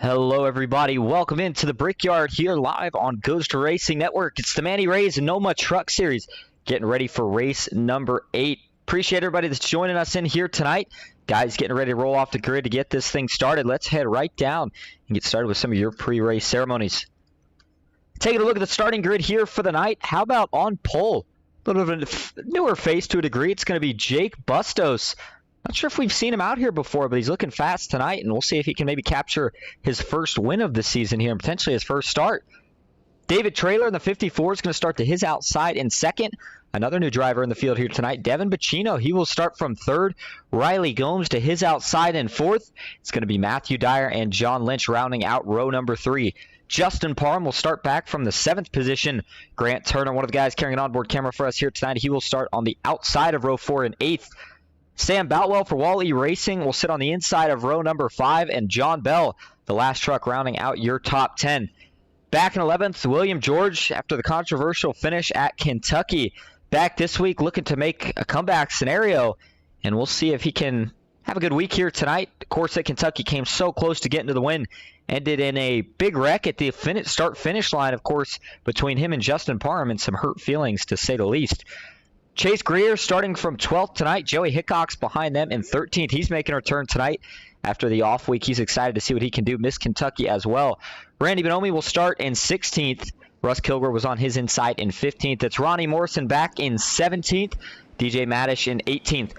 Hello, everybody. Welcome into the Brickyard here live on Ghost Racing Network. It's the Manny Rays NOMA Truck Series getting ready for race number 8. Appreciate everybody that's joining us in here tonight. Guys, getting ready to roll off the grid to get this thing started. Let's head right down and get started with some of your pre-race ceremonies. Taking a look at the starting grid here for the night. How about on pole? A little bit of a newer face to a degree. It's going to be Jake Bustos. Not sure if we've seen him out here before, but he's looking fast tonight, and we'll see if he can maybe capture his first win of the season here and potentially his first start. David Traylor in the 54 is going to start to his outside in second. Another new driver in the field here tonight, Devin Bacino. He will start from third. Riley Gomes to his outside in fourth. It's going to be Matthew Dyer and John Lynch rounding out row number 3. Justin Parham will start back from the 7th position. Grant Turner, one of the guys carrying an onboard camera for us here tonight, he will start on the outside of row 4 in 8th. Sam Boutwell for Wall-E Racing will sit on the inside of row number 5, and John Bell, the last truck, rounding out your top 10. Back in 11th, William George, after the controversial finish at Kentucky. Back this week looking to make a comeback scenario, and we'll see if he can have a good week here tonight. Of course, at Kentucky came so close to getting to the win. Ended in a big wreck at the start-finish line, of course, between him and Justin Parham, and some hurt feelings, to say the least. Chase Greer starting from 12th tonight. Joey Hickox behind them in 13th. He's making a return tonight after the off week. He's excited to see what he can do. Miss Kentucky as well. Randy Bonomi will start in 16th. Russ Kilgore was on his inside in 15th. It's Ronnie Morrison back in 17th. DJ Maddish in 18th.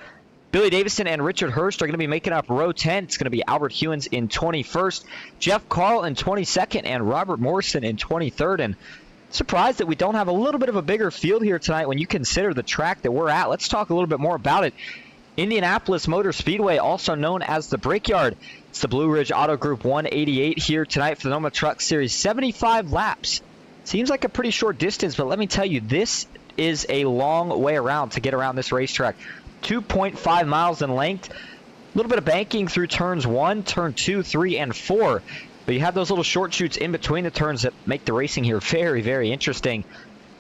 Billy Davison and Richard Hurst are going to be making up row 10. It's going to be Albert Hewins in 21st. Jeff Carl in 22nd and Robert Morrison in 23rd. And surprised that we don't have a little bit of a bigger field here tonight when you consider the track that we're at. Let's talk a little bit more about it. Indianapolis Motor Speedway, also known as the Brickyard. It's the Blue Ridge Auto Group 188 here tonight for the NOMA Truck Series. 75 laps. Seems like a pretty short distance, but let me tell you, this is a long way around to get around this racetrack. 2.5 miles in length. A little bit of banking through turns 1, turn 2, 3, and 4. But you have those little short chutes in between the turns that make the racing here very, very interesting.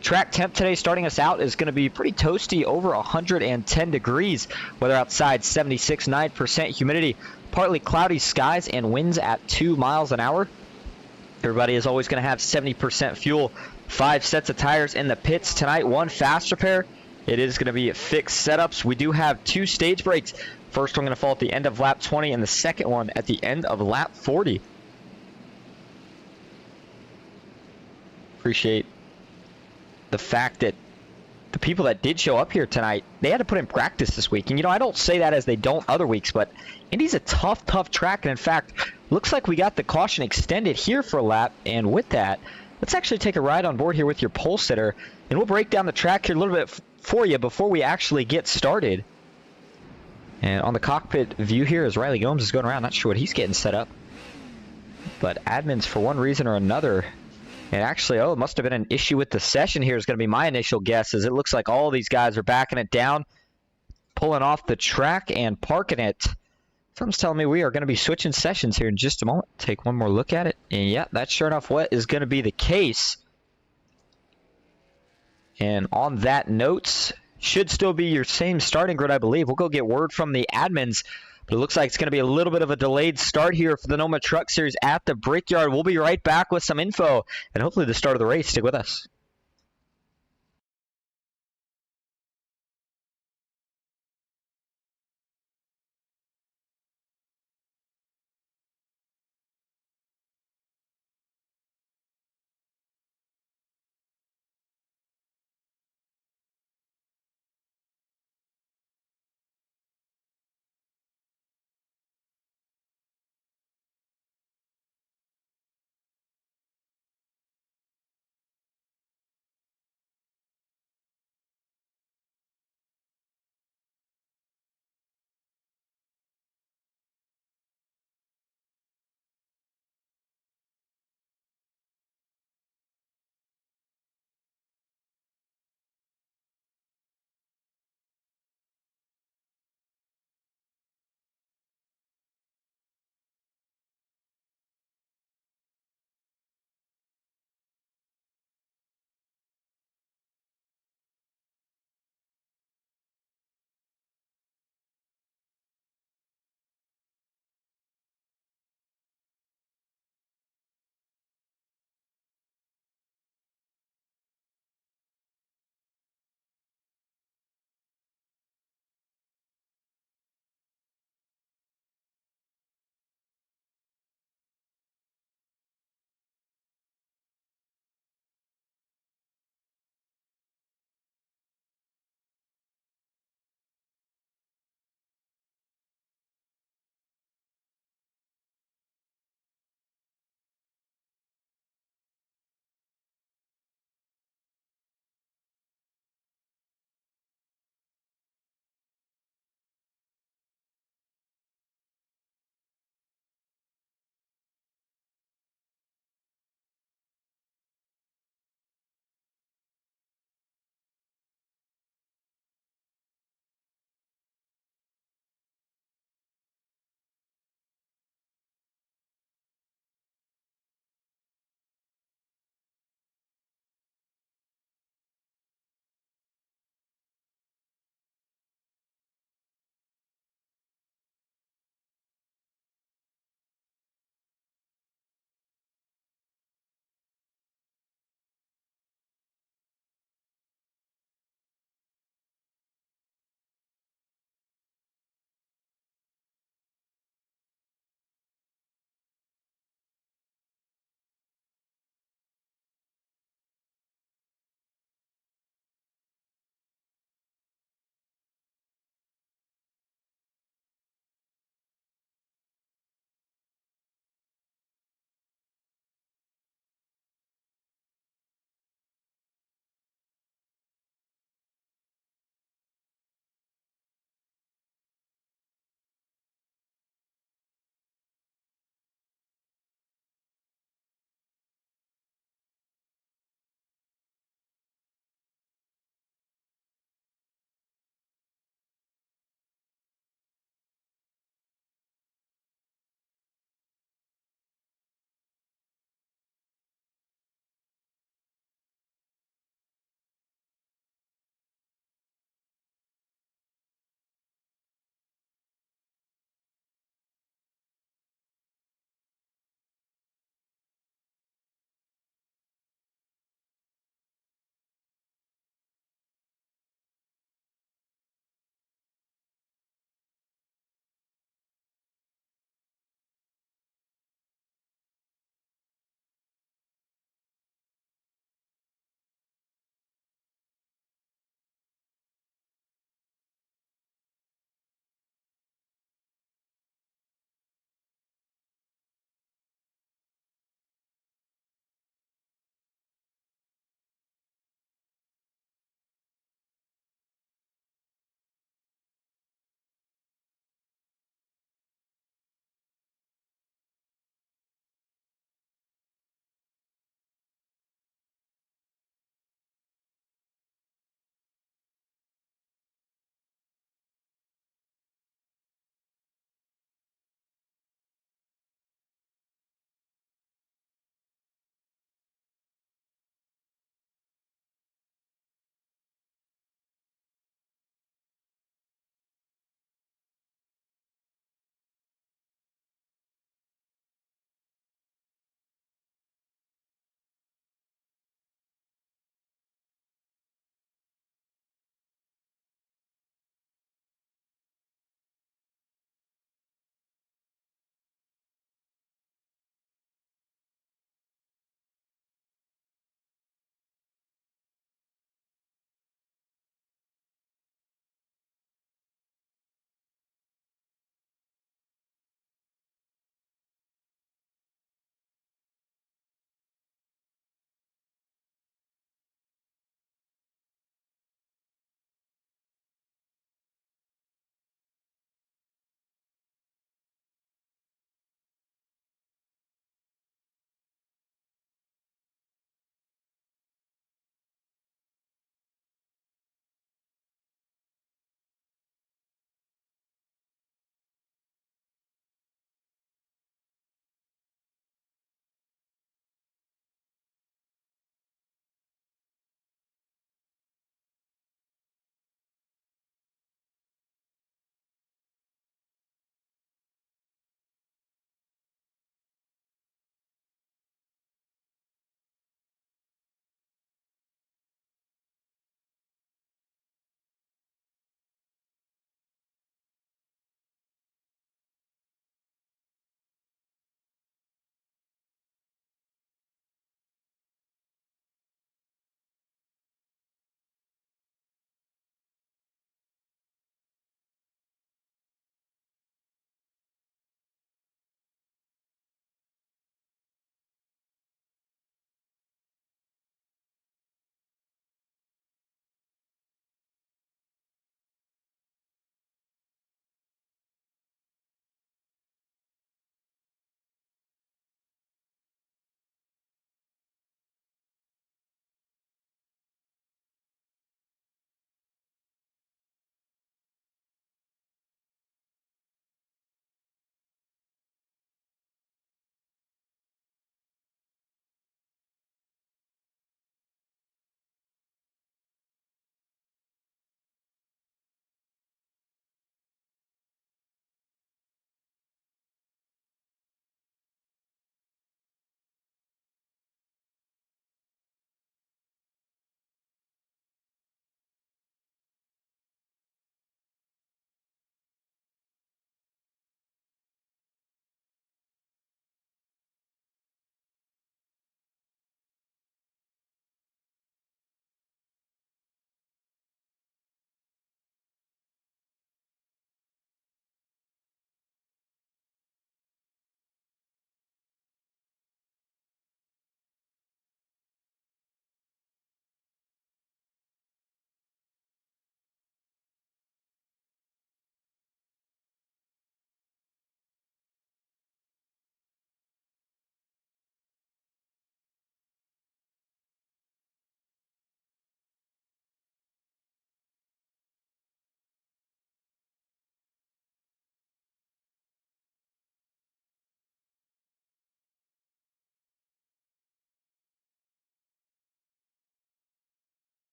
Track temp today starting us out is going to be pretty toasty, over 110 degrees. Weather outside 76.9% humidity, partly cloudy skies, and winds at 2 miles an hour. Everybody is always going to have 70% fuel. 5 sets of tires in the pits tonight. 1 fast repair. It is going to be fixed setups. We do have 2 stage breaks. First one going to fall at the end of lap 20, and the second one at the end of lap 40. Appreciate the fact that the people that did show up here tonight, they had to put in practice this week. And, you know, I don't say that as they don't other weeks, but Indy's a tough, tough track. And, in fact, looks like we got the caution extended here for a lap. And with that, let's actually take a ride on board here with your pole sitter. And we'll break down the track here a little bit for you before we actually get started. And on the cockpit view here, as Riley Gomes is going around, not sure what he's getting set up. But admins, for one reason or another, and actually, it must have been an issue with the session here is going to be my initial guess, as it looks like all these guys are backing it down, pulling off the track and parking it. Something's telling me we are going to be switching sessions here in just a moment. Take one more look at it. And yeah, that's sure enough what is going to be the case. And on that note, should still be your same starting grid, I believe. We'll go get word from the admins. But it looks like it's going to be a little bit of a delayed start here for the NOMA Truck Series at the Brickyard. We'll be right back with some info and hopefully the start of the race. Stick with us.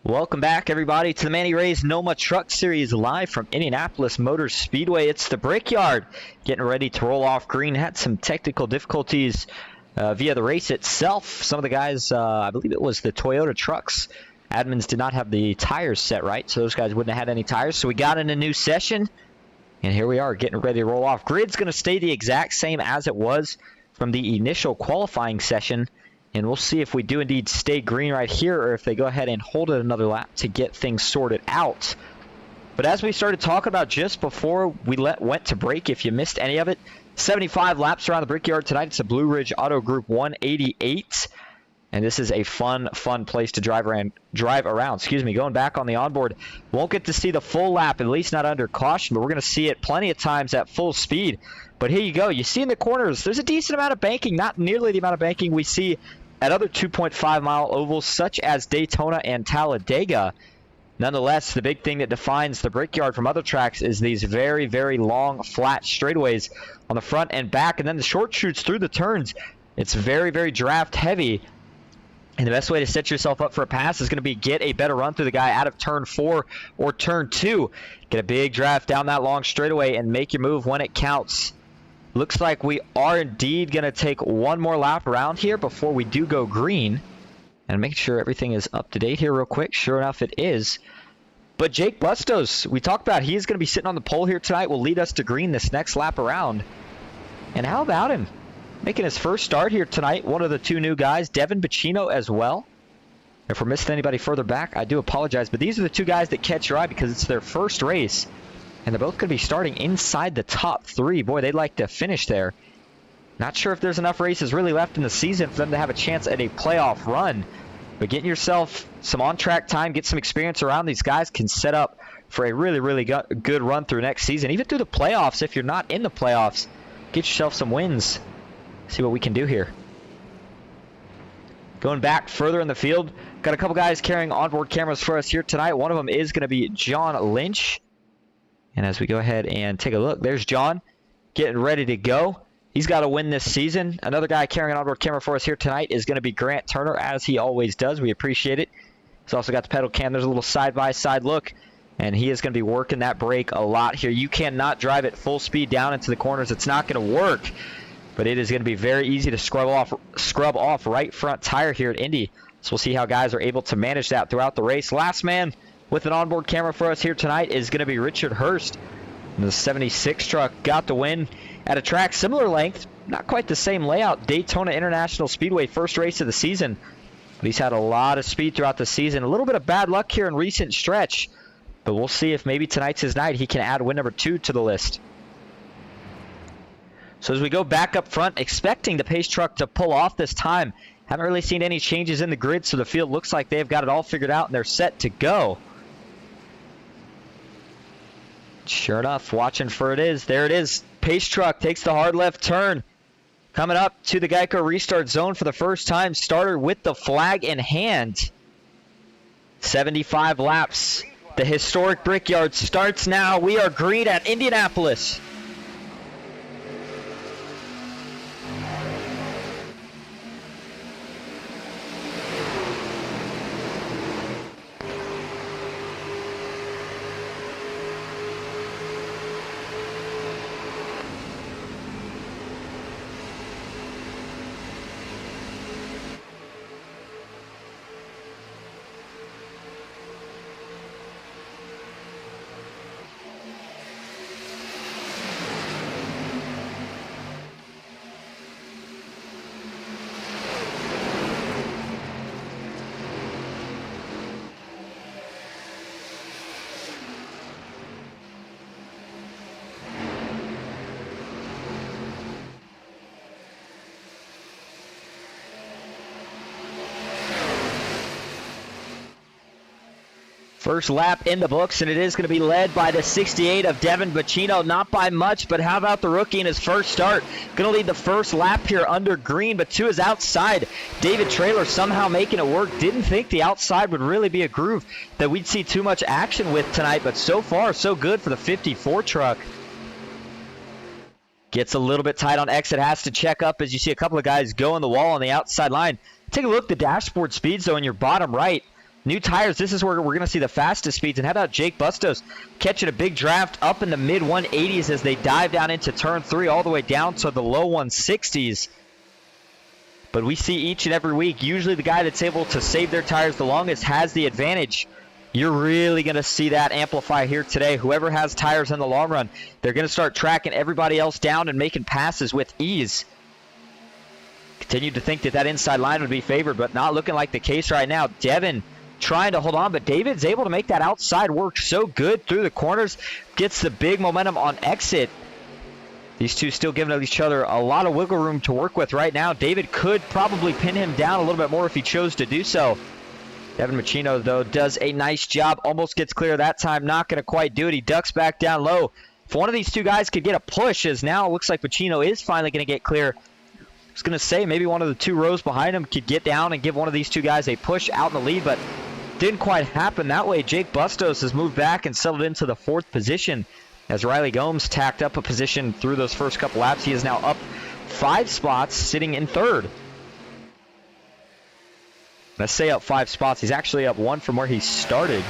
Welcome back, everybody, to the Manny Rays NOMA Truck Series live from Indianapolis Motor Speedway. It's the Brickyard getting ready to roll off green. Had some technical difficulties via the race itself. Some of the guys, I believe it was the Toyota trucks, admins did not have the tires set right, so those guys wouldn't have had any tires. So we got in a new session, and here we are getting ready to roll off. Grid's going to stay the exact same as it was from the initial qualifying session. And we'll see if we do indeed stay green right here or if they go ahead and hold it another lap to get things sorted out. But as we started talking about just before we went to break, if you missed any of it, 75 laps around the Brickyard tonight. It's a Blue Ridge Auto Group 188. And this is a fun place to drive around. Going back on the onboard. Won't get to see the full lap, at least not under caution, but we're going to see it plenty of times at full speed. But here you go. You see in the corners, there's a decent amount of banking, not nearly the amount of banking we see at other 2.5-mile ovals such as Daytona and Talladega. Nonetheless, the big thing that defines the Brickyard from other tracks is these very, very long, flat straightaways on the front and back, and then the short shoots through the turns. It's very, very draft heavy, and the best way to set yourself up for a pass is going to be get a better run through the guy out of turn 4 or turn 2. Get a big draft down that long straightaway and make your move when it counts. Looks like we are indeed going to take one more lap around here before we do go green. And make sure everything is up to date here real quick. Sure enough, it is. But Jake Bustos, we talked about, he's going to be sitting on the pole here tonight, will lead us to green this next lap around. And how about him? Making his first start here tonight, one of the two new guys, Devin Bacino as well. If we're missing anybody further back, I do apologize. But these are the two guys that catch your eye because it's their first race. And they're both going to be starting inside the top 3. Boy, they'd like to finish there. Not sure if there's enough races really left in the season for them to have a chance at a playoff run. But getting yourself some on-track time, get some experience around these guys can set up for a really, really good run through next season. Even through the playoffs, if you're not in the playoffs, get yourself some wins. See what we can do here. Going back further in the field, got a couple guys carrying onboard cameras for us here tonight. One of them is going to be John Lynch. And as we go ahead and take a look, there's John getting ready to go. He's got to win this season. Another guy carrying an onboard camera for us here tonight is going to be Grant Turner, as he always does. We appreciate it. He's also got the pedal cam. There's a little side-by-side look, and he is going to be working that brake a lot here. You cannot drive it full speed down into the corners. It's not going to work, but it is going to be very easy to scrub off right front tire here at Indy. So we'll see how guys are able to manage that throughout the race. Last man with an onboard camera for us here tonight is going to be Richard Hurst. And the 76 truck got the win at a track similar length, not quite the same layout, Daytona International Speedway, first race of the season. But he's had a lot of speed throughout the season. A little bit of bad luck here in recent stretch, but we'll see if maybe tonight's his night. He can add win number 2 to the list. So as we go back up front, expecting the pace truck to pull off this time. Haven't really seen any changes in the grid, so the field looks like they've got it all figured out and they're set to go. Sure enough, watching for it is. There it is. Pace truck takes the hard left turn. Coming up to the Geico restart zone for the first time. Starter with the flag in hand. 75 laps. The historic Brickyard starts now. We are green at Indianapolis. First lap in the books, and it is going to be led by the 68 of Devin Bacino. Not by much, but how about the rookie in his first start? Going to lead the first lap here under green, but to his outside. David Traylor somehow making it work. Didn't think the outside would really be a groove that we'd see too much action with tonight, but so far, so good for the 54 truck. Gets a little bit tight on exit, has to check up as you see a couple of guys go in the wall on the outside line. Take a look at the dashboard speeds, though, in your bottom right. New tires, this is where we're going to see the fastest speeds. And how about Jake Bustos catching a big draft up in the mid-180s as they dive down into turn 3 all the way down to the low 160s. But we see each and every week, usually the guy that's able to save their tires the longest has the advantage. You're really going to see that amplify here today. Whoever has tires in the long run, they're going to start tracking everybody else down and making passes with ease. Continued to think that that inside line would be favored, but not looking like the case right now. Devin trying to hold on, but David's able to make that outside work so good through the corners. Gets the big momentum on exit. These two still giving each other a lot of wiggle room to work with right now. David could probably pin him down a little bit more if he chose to do so. Devin Machino, though, does a nice job. Almost gets clear that time. Not going to quite do it. He ducks back down low. If one of these two guys could get a push, as now it looks like Machino is finally going to get clear. I was going to say maybe one of the two rows behind him could get down and give one of these two guys a push out in the lead, but didn't quite happen that way. Jake Bustos has moved back and settled into the 4th position as Riley Gomes tacked up a position through those first couple laps. He is now up 5 spots, sitting in 3rd. Let's say up 5 spots. He's actually up 1 from where he started.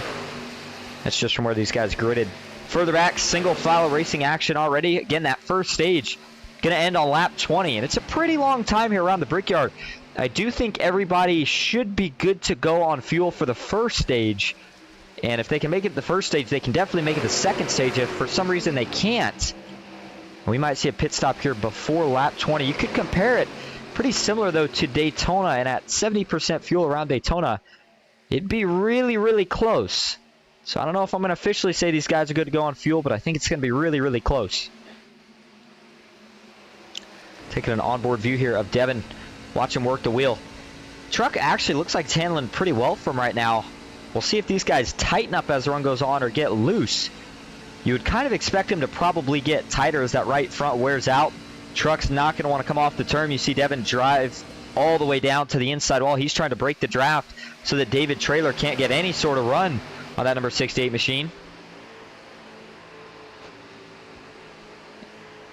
That's just from where these guys gridded. Further back, single file racing action already. Again, that first stage going to end on lap 20, and it's a pretty long time here around the Brickyard. I do think everybody should be good to go on fuel for the first stage, and if they can make it the first stage, they can definitely make it the second stage. If for some reason they can't, we might see a pit stop here before lap 20. You could compare it pretty similar, though, to Daytona, and at 70% fuel around Daytona, it'd be really, really close. So I don't know if I'm going to officially say these guys are good to go on fuel, but I think it's going to be really, really close. Taking an onboard view here of Devin. Watch him work the wheel. Truck actually looks like it's handling pretty well from right now. We'll see if these guys tighten up as the run goes on or get loose. You would kind of expect him to probably get tighter as that right front wears out. Truck's not going to want to come off the turn. You see Devin drive all the way down to the inside wall. He's trying to break the draft so that David Traylor can't get any sort of run on that number 68 machine.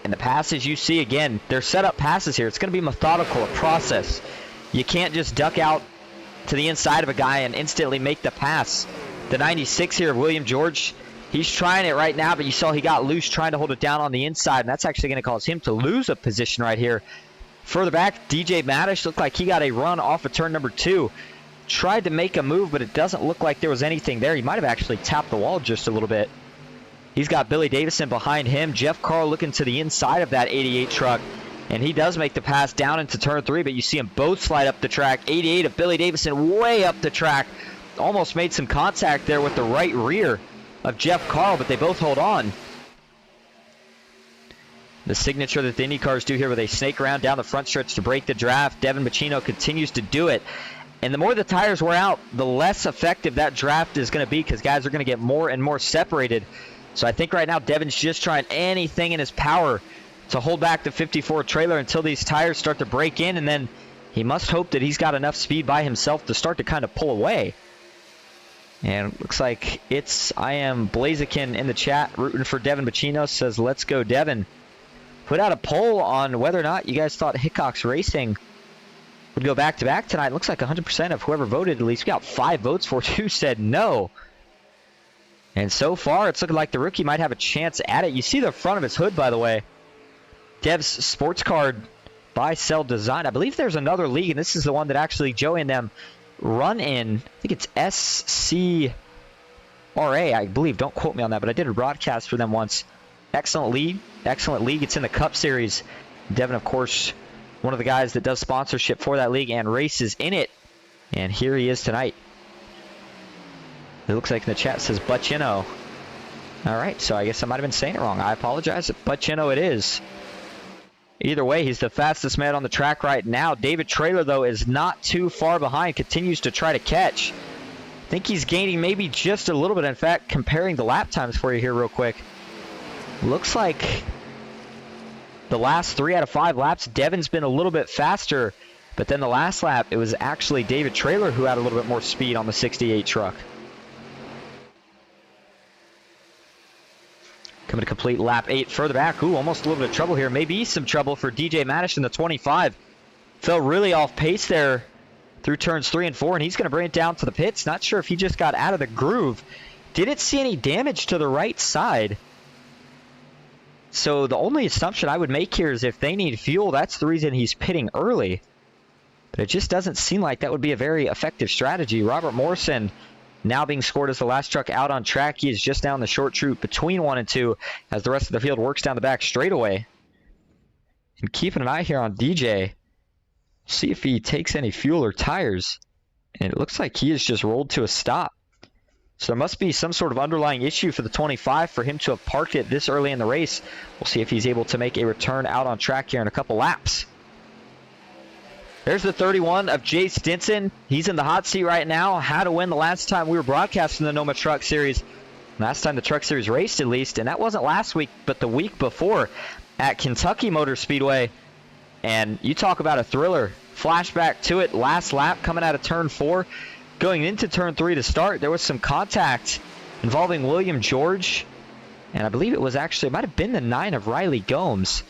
And the passes you see, again, they're set up passes here. It's going to be methodical, a process. You can't just duck out to the inside of a guy and instantly make the pass. The 96 here of William George, he's trying it right now, but you saw he got loose trying to hold it down on the inside, and that's actually going to cause him to lose a position right here. Further back, DJ Madish looked like he got a run off of turn number 2. Tried to make a move, but it doesn't look like there was anything there. He might have actually tapped the wall just a little bit. He's got Billy Davison behind him. Jeff Carl looking to the inside of that 88 truck. And he does make the pass down into turn 3, but you see them both slide up the track. 88 of Billy Davison way up the track. Almost made some contact there with the right rear of Jeff Carl, but they both hold on. The signature that the Indy cars do here where they snake around down the front stretch to break the draft. Devin Machino continues to do it. And the more the tires wear out, the less effective that draft is going to be because guys are going to get more and more separated. So I think right now Devin's just trying anything in his power to hold back the 54 trailer until these tires start to break in, and then he must hope that he's got enough speed by himself to start to kind of pull away. And it looks like I am Blaziken in the chat rooting for Devin Machino, says let's go Devin. Put out a poll on whether or not you guys thought Hickox Racing would go back-to-back tonight. It looks like 100% of whoever voted, at least we got 5 votes for it, who said no. And so far, it's looking like the rookie might have a chance at it. You see the front of his hood, by the way. Dev's sports card buy, sell, design. I believe there's another league, and this is the one that actually Joey and them run in. I think it's SCRA, I believe. Don't quote me on that, but I did a broadcast for them once. Excellent league. Excellent league. It's in the Cup Series. Devin, of course, one of the guys that does sponsorship for that league and races in it. And here he is tonight. It looks like in the chat says Butchino. All right, so I guess I might have been saying it wrong. I apologize. Butchino it is. Either way, he's the fastest man on the track right now. David Traylor, though, is not too far behind. Continues to try to catch. I think he's gaining maybe just a little bit. In fact, comparing the lap times for you here real quick. Looks like the last 3 out of 5 laps, Devin's been a little bit faster. But then the last lap, it was actually David Traylor who had a little bit more speed on the 68 truck. Coming to complete lap 8 further back. Ooh, almost a little bit of trouble here. Maybe some trouble for DJ Madish in the 25. Fell really off pace there through turns 3 and 4, and he's going to bring it down to the pits. Not sure if he just got out of the groove. Didn't see any damage to the right side. So the only assumption I would make here is if they need fuel, that's the reason he's pitting early. But it just doesn't seem like that would be a very effective strategy. Robert Morrison now being scored as the last truck out on track. He is just down the short chute between 1 and 2 as the rest of the field works down the back straightaway. And keeping an eye here on DJ. See if he takes any fuel or tires. And it looks like he has just rolled to a stop. So there must be some sort of underlying issue for the 25 for him to have parked it this early in the race. We'll see if he's able to make a return out on track here in a couple laps. There's the 31 of Jay Stinson. He's in the hot seat right now. Had to win the last time we were broadcasting the NOMA Truck Series. Last time the Truck Series raced, at least. And that wasn't last week, but the week before at Kentucky Motor Speedway. And you talk about a thriller. Flashback to it. Last lap coming out of turn 4. Going into turn 3 to start, there was some contact involving William George. And I believe it was actually, it might have been the 9 of Riley Gomes.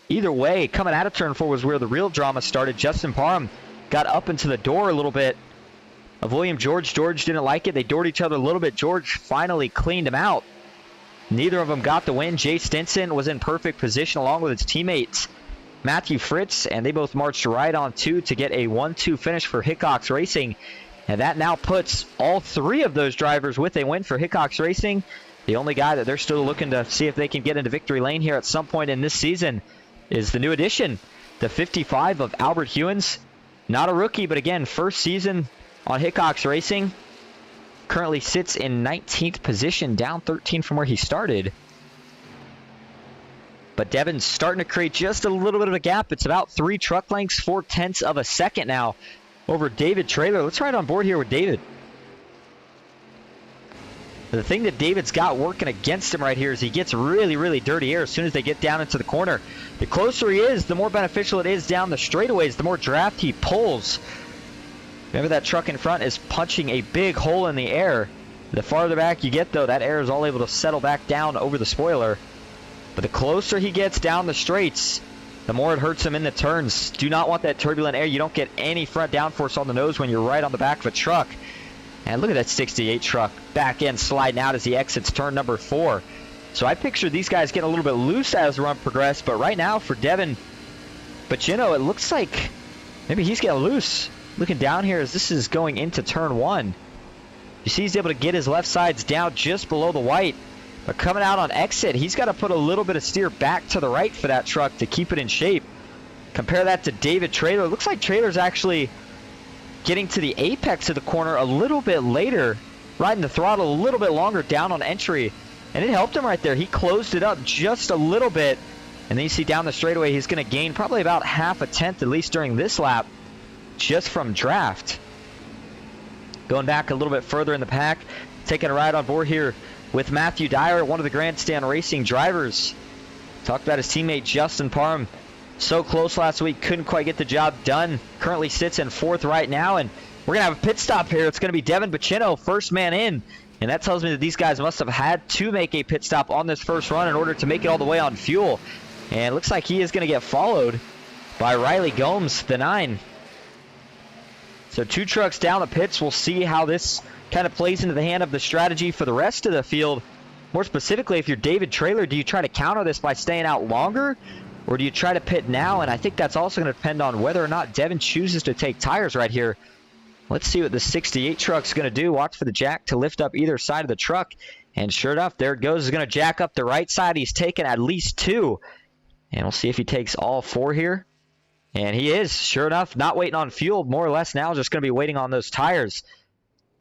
Either way, coming out of turn 4 was where the real drama started. Justin Parham got up into the door a little bit of William George. George didn't like it. They doored each other a little bit. George finally cleaned him out. Neither of them got the win. Jay Stinson was in perfect position along with his teammates, Matthew Fritz, and they both marched right on 2 to get a 1-2 finish for Hickox Racing. And that now puts all 3 of those drivers with a win for Hickox Racing. The only guy that they're still looking to see if they can get into victory lane here at some point in this season is the new addition, the 55 of Albert Hewins. Not a rookie, but again, first season on Hickox Racing. Currently sits in 19th position, down 13 from where he started. But Devin's starting to create just a little bit of a gap. It's about 3 truck lengths, 0.4 of a second now over David Traylor. Let's ride on board here with David. The thing that David's got working against him right here is he gets really, really dirty air as soon as they get down into the corner. The closer he is, the more beneficial it is down the straightaways, the more draft he pulls. Remember that truck in front is punching a big hole in the air. The farther back you get, though, that air is all able to settle back down over the spoiler. But the closer he gets down the straights, the more it hurts him in the turns. Do not want that turbulent air. You don't get any front downforce on the nose when you're right on the back of a truck. And look at that 68 truck back end sliding out as he exits turn number 4. So I picture these guys getting a little bit loose as the run progressed. But right now for Devin Bacino, it looks like maybe he's getting loose. Looking down here as this is going into turn 1. You see he's able to get his left sides down just below the white. But coming out on exit, he's got to put a little bit of steer back to the right for that truck to keep it in shape. Compare that to David Traylor. It looks like Traylor's actually getting to the apex of the corner a little bit later, riding the throttle a little bit longer down on entry. And it helped him right there. He closed it up just a little bit. And then you see down the straightaway, he's going to gain probably about 0.5 tenths, at least during this lap, just from draft. Going back a little bit further in the pack, taking a ride on board here with Matthew Dyer, one of the Grandstand Racing drivers. Talked about his teammate Justin Parham. So close last week, couldn't quite get the job done. Currently sits in 4th right now, and we're going to have a pit stop here. It's going to be Devin Bacino, first man in. And that tells me that these guys must have had to make a pit stop on this first run in order to make it all the way on fuel. And it looks like he is going to get followed by Riley Gomes, the 9. So 2 trucks down the pits. We'll see how this kind of plays into the hand of the strategy for the rest of the field. More specifically, if you're David Traylor, do you try to counter this by staying out longer? Or do you try to pit now? And I think that's also going to depend on whether or not Devin chooses to take tires right here. Let's see what the 68 truck's going to do. Watch for the jack to lift up either side of the truck. And sure enough, there it goes. He's going to jack up the right side. He's taken at least 2. And we'll see if he takes all 4 here. And he is, sure enough, not waiting on fuel. More or less now just going to be waiting on those tires.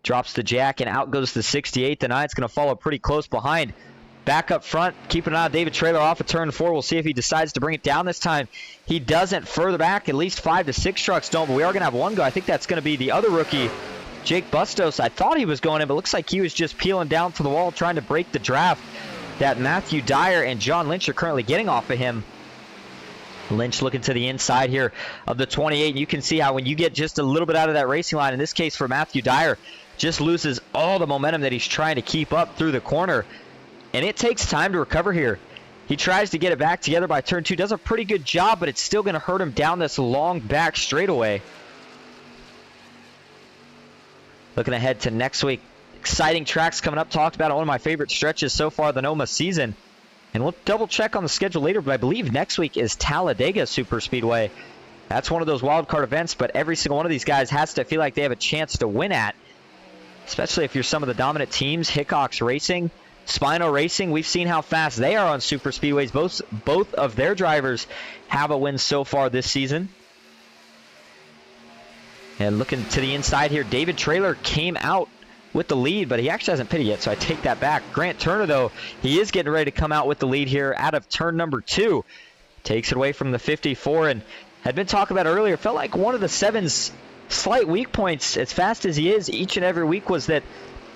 Drops the jack and out goes the 68. The 9's going to follow pretty close behind. Back up front, keeping an eye on David Traylor off of turn 4. We'll see if he decides to bring it down this time. He doesn't. Further back, at least 5 to 6 trucks don't, but we are going to have one go. I think that's going to be the other rookie, Jake Bustos. I thought he was going in, but looks like he was just peeling down to the wall trying to break the draft that Matthew Dyer and John Lynch are currently getting off of him. Lynch looking to the inside here of the 28. You can see how when you get just a little bit out of that racing line, in this case for Matthew Dyer, just loses all the momentum that he's trying to keep up through the corner. And it takes time to recover here. He tries to get it back together by turn 2. Does a pretty good job, but it's still going to hurt him down this long back straightaway. Looking ahead to next week, exciting tracks coming up. Talked about one of my favorite stretches so far, the NOMA season. And we'll double check on the schedule later, but I believe next week is Talladega Super Speedway. That's one of those wild card events, but every single one of these guys has to feel like they have a chance to win at. Especially if you're some of the dominant teams. Hickox Racing, SPINO Racing, we've seen how fast they are on super speedways. Both of their drivers have a win so far this season. And looking to the inside here, David Traylor came out with the lead, but he actually hasn't pitted yet, so I take that back. Grant Turner, though, he is getting ready to come out with the lead here out of turn number 2. Takes it away from the 54, and had been talking about earlier, felt like one of the 7's slight weak points, as fast as he is each and every week, was that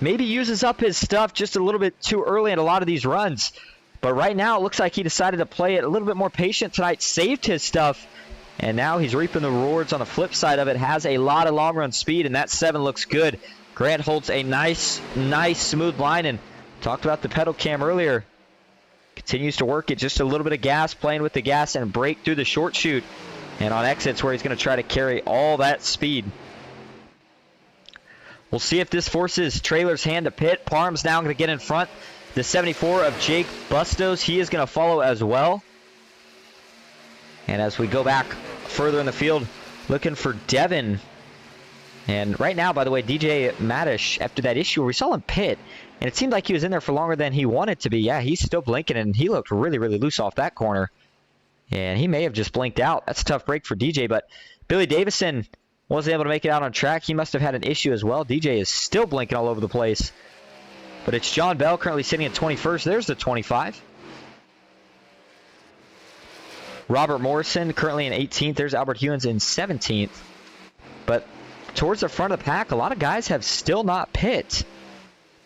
maybe uses up his stuff just a little bit too early in a lot of these runs. But right now, it looks like he decided to play it a little bit more patient tonight, saved his stuff, and now he's reaping the rewards on the flip side of it. Has a lot of long run speed, and that 7 looks good. Grant holds a nice smooth line, and talked about the pedal cam earlier. Continues to work it, just a little bit of gas, playing with the gas, and break through the short chute. And on exits where he's going to try to carry all that speed. We'll see if this forces Traylor's hand to pit. Parham's now going to get in front. The 74 of Jake Bustos, he is going to follow as well. And as we go back further in the field, looking for Devin. And right now, by the way, DJ Madish, after that issue, we saw him pit, and it seemed like he was in there for longer than he wanted to be. Yeah, he's still blinking, and he looked really loose off that corner. And he may have just blinked out. That's a tough break for DJ, but Billy Davison wasn't able to make it out on track. He must have had an issue as well. DJ is still blinking all over the place. But it's John Bell currently sitting at 21st. There's the 25. Robert Morrison currently in 18th. There's Albert Hewins in 17th. But towards the front of the pack, a lot of guys have still not pit.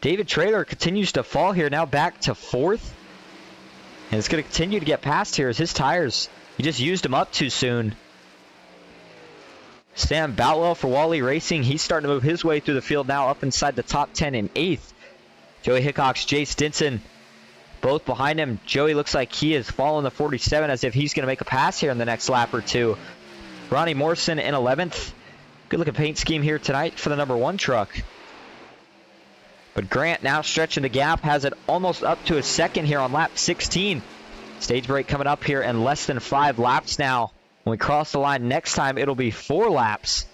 David Traylor continues to fall here, now back to 4th. And it's going to continue to get past here as his tires, he just used them up too soon. Sam Boutwell for Wally Racing, he's starting to move his way through the field now, up inside the top 10 in 8th. Joey Hickox, Jay Stinson, both behind him. Joey looks like he is following the 47 as if he's going to make a pass here in the next lap or two. Ronnie Morrison in 11th. Good looking paint scheme here tonight for the number 1 truck. But Grant now stretching the gap, has it almost up to a second here on lap 16. Stage break coming up here in less than 5 laps now. When we cross the line next time, it'll be 4 laps.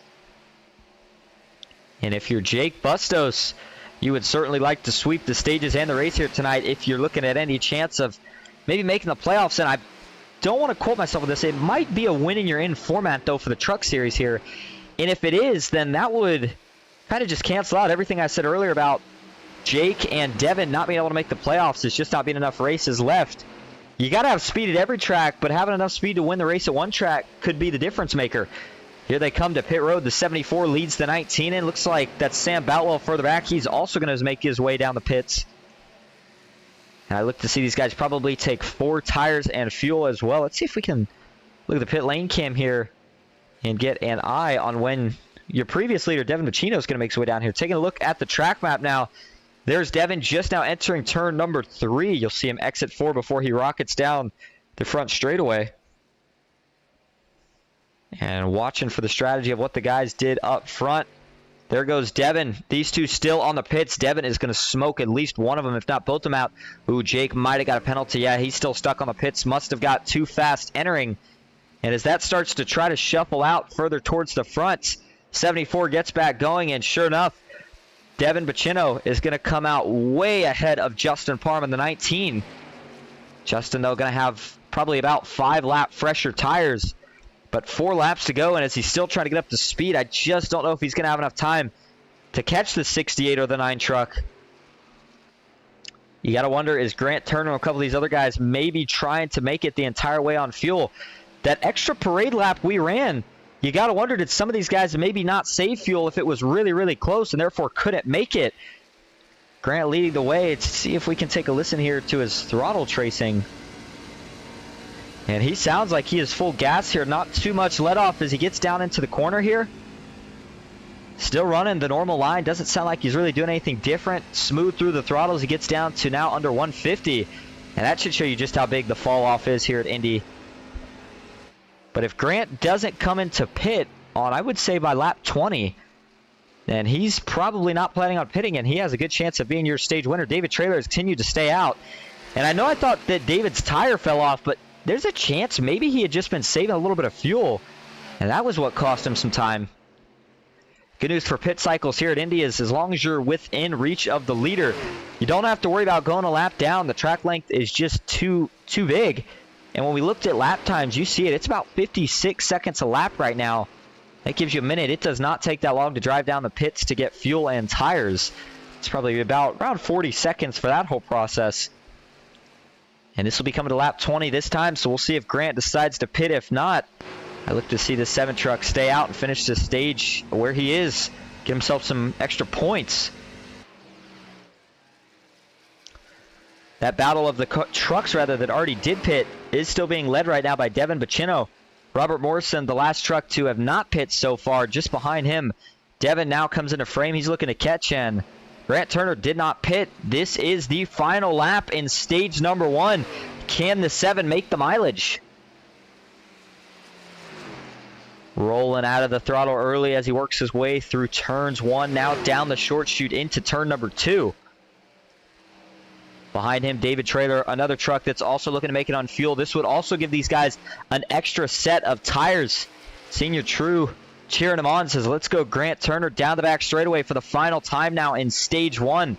And if you're Jake Bustos, you would certainly like to sweep the stages and the race here tonight if you're looking at any chance of maybe making the playoffs. And I don't want to quote myself with this. It might be a winning you're in format, though, for the truck series here. And if it is, then that would kind of just cancel out everything I said earlier about Jake and Devin not being able to make the playoffs. There's just not being enough races left. You got to have speed at every track, but having enough speed to win the race at one track could be the difference maker. Here they come to pit road. The 74 leads the 19, and looks like that's Sam Boutwell further back. He's also going to make his way down the pits. And I look to see these guys probably take 4 tires and fuel as well. Let's see if we can look at the pit lane cam here and get an eye on when your previous leader, Devin Bacino, is going to make his way down here. Taking a look at the track map now. There's Devin just now entering turn number 3. You'll see him exit 4 before he rockets down the front straightaway. And watching for the strategy of what the guys did up front. There goes Devin. These two still on the pits. Devin is going to smoke at least one of them, if not both of them out. Ooh, Jake might have got a penalty. Yeah, he's still stuck on the pits. Must have got too fast entering. And as that starts to try to shuffle out further towards the front, 74 gets back going, and sure enough, Devin Bacino is going to come out way ahead of Justin Parham in the 19. Justin, though, going to have probably about 5-lap fresher tires. But 4 laps to go, and as he's still trying to get up to speed, I just don't know if he's going to have enough time to catch the 68 or the 9 truck. You got to wonder, is Grant Turner and a couple of these other guys maybe trying to make it the entire way on fuel? That extra parade lap we ran, you got to wonder, did some of these guys maybe not save fuel if it was really close and therefore couldn't make it? Grant leading the way. Let's see if we can take a listen here to his throttle tracing. And he sounds like he is full gas here. Not too much let off as he gets down into the corner here. Still running the normal line. Doesn't sound like he's really doing anything different. Smooth through the throttle as he gets down to now under 150. And that should show you just how big the fall off is here at Indy. But if Grant doesn't come into pit on, I would say by lap 20, And he's probably not planning on pitting, and he has a good chance of being your stage winner. David Traylor has continued to stay out. And I know I thought that David's tire fell off, but there's a chance maybe he had just been saving a little bit of fuel, and that was what cost him some time. Good news for pit cycles here at Indy is as long as you're within reach of the leader, you don't have to worry about going a lap down. The track length is just too big. And when we looked at lap times, you see it. It's about 56 seconds a lap right now. That gives you a minute. It does not take that long to drive down the pits to get fuel and tires. It's probably about around 40 seconds for that whole process. And this will be coming to lap 20 this time, so we'll see if Grant decides to pit. If not, I look to see the 7 truck stay out and finish the stage where he is. Get himself some extra points. That battle of the trucks, that already did pit is still being led right now by Devin Bacino. Robert Morrison, the last truck to have not pit so far, just behind him. Devin now comes into frame. He's looking to catch, and Grant Turner did not pit. This is the final lap in stage number 1. Can the 7 make the mileage? Rolling out of the throttle early as he works his way through turns 1, now down the short chute into turn number 2. Behind him, David Traylor, another truck that's also looking to make it on fuel. This would also give these guys an extra set of tires. Senior True cheering him on, says, let's go Grant Turner down the back straightaway for the final time now in stage 1.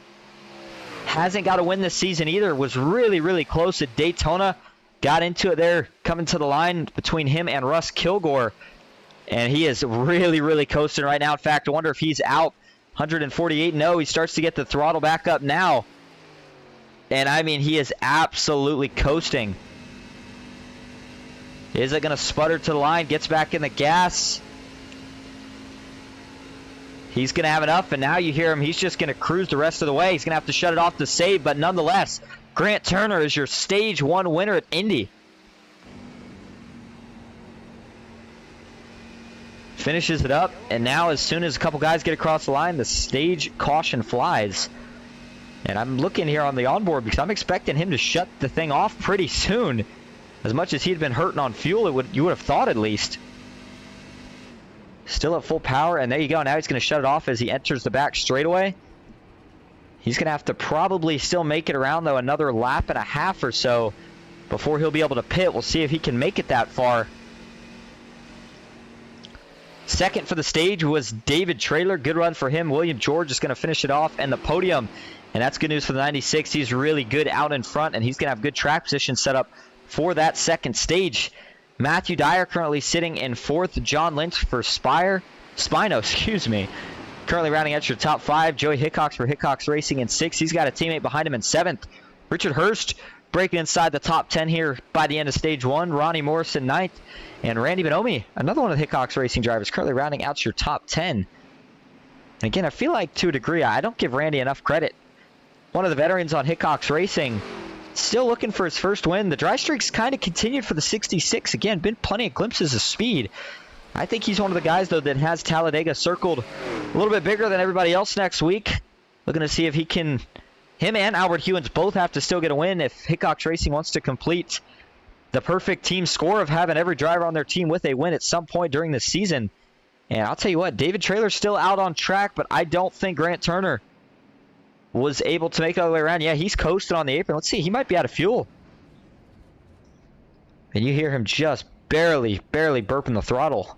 Hasn't got a win this season either. Was really close at Daytona. Got into it there, coming to the line between him and Russ Kilgore. And he is really coasting right now. In fact, I wonder if he's out 148. No, he starts to get the throttle back up now. And I mean, he is absolutely coasting. Is it going to sputter to the line? Gets back in the gas. He's going to have enough, and now you hear him. He's just going to cruise the rest of the way. He's going to have to shut it off to save, but nonetheless, Grant Turner is your stage 1 winner at Indy. Finishes it up, and now as soon as a couple guys get across the line, the stage caution flies. And I'm looking here on the onboard because I'm expecting him to shut the thing off pretty soon. As much as he'd been hurting on fuel, you would have thought at least. Still at full power, and there you go. Now he's going to shut it off as he enters the back straightaway. He's going to have to probably still make it around, though, another lap and a half or so before he'll be able to pit. We'll see if he can make it that far. Second for the stage was David Traylor. Good run for him. William George is going to finish it off and the podium. And that's good news for the 96. He's really good out in front, and he's going to have good track position set up for that second stage. Matthew Dyer currently sitting in 4th. John Lynch for SPINO, currently rounding out your top 5. Joey Hickox for Hickox Racing in 6th. He's got a teammate behind him in 7th. Richard Hurst breaking inside the top 10 here by the end of stage 1. Ronnie Morrison 9th. And Randy Bonomi, another one of the Hickox Racing drivers, currently rounding out your top 10. And again, I feel like to a degree, I don't give Randy enough credit. One of the veterans on Hickox Racing, still looking for his first win. The dry streak's kind of continued for the 66. Again, been plenty of glimpses of speed. I think he's one of the guys, though, that has Talladega circled a little bit bigger than everybody else next week. Looking to see if he can... Him and Albert Hewins both have to still get a win if Hickox Racing wants to complete the perfect team score of having every driver on their team with a win at some point during the season. And I'll tell you what, David Traylor's still out on track, but I don't think Grant Turner was able to make it all the way around. Yeah, he's coasting on the apron. Let's see, he might be out of fuel. And you hear him just barely burping the throttle.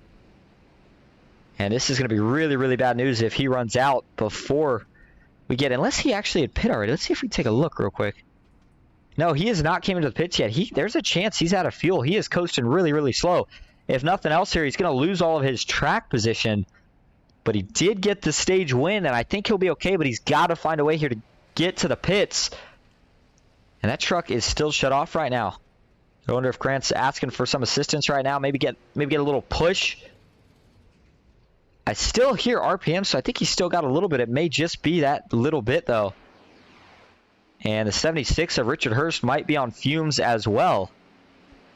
And this is going to be really bad news if he runs out before we get, unless he actually had pit already. Let's see if we take a look real quick. No, he has not came into the pits yet. There's a chance he's out of fuel. He is coasting really slow. If nothing else here, he's going to lose all of his track position. But he did get the stage win, and I think he'll be okay, but he's got to find a way here to get to the pits. And that truck is still shut off right now. I wonder if Grant's asking for some assistance right now. Maybe get a little push. I still hear RPM, so I think he's still got a little bit. It may just be that little bit, though. And the 76 of Richard Hurst might be on fumes as well.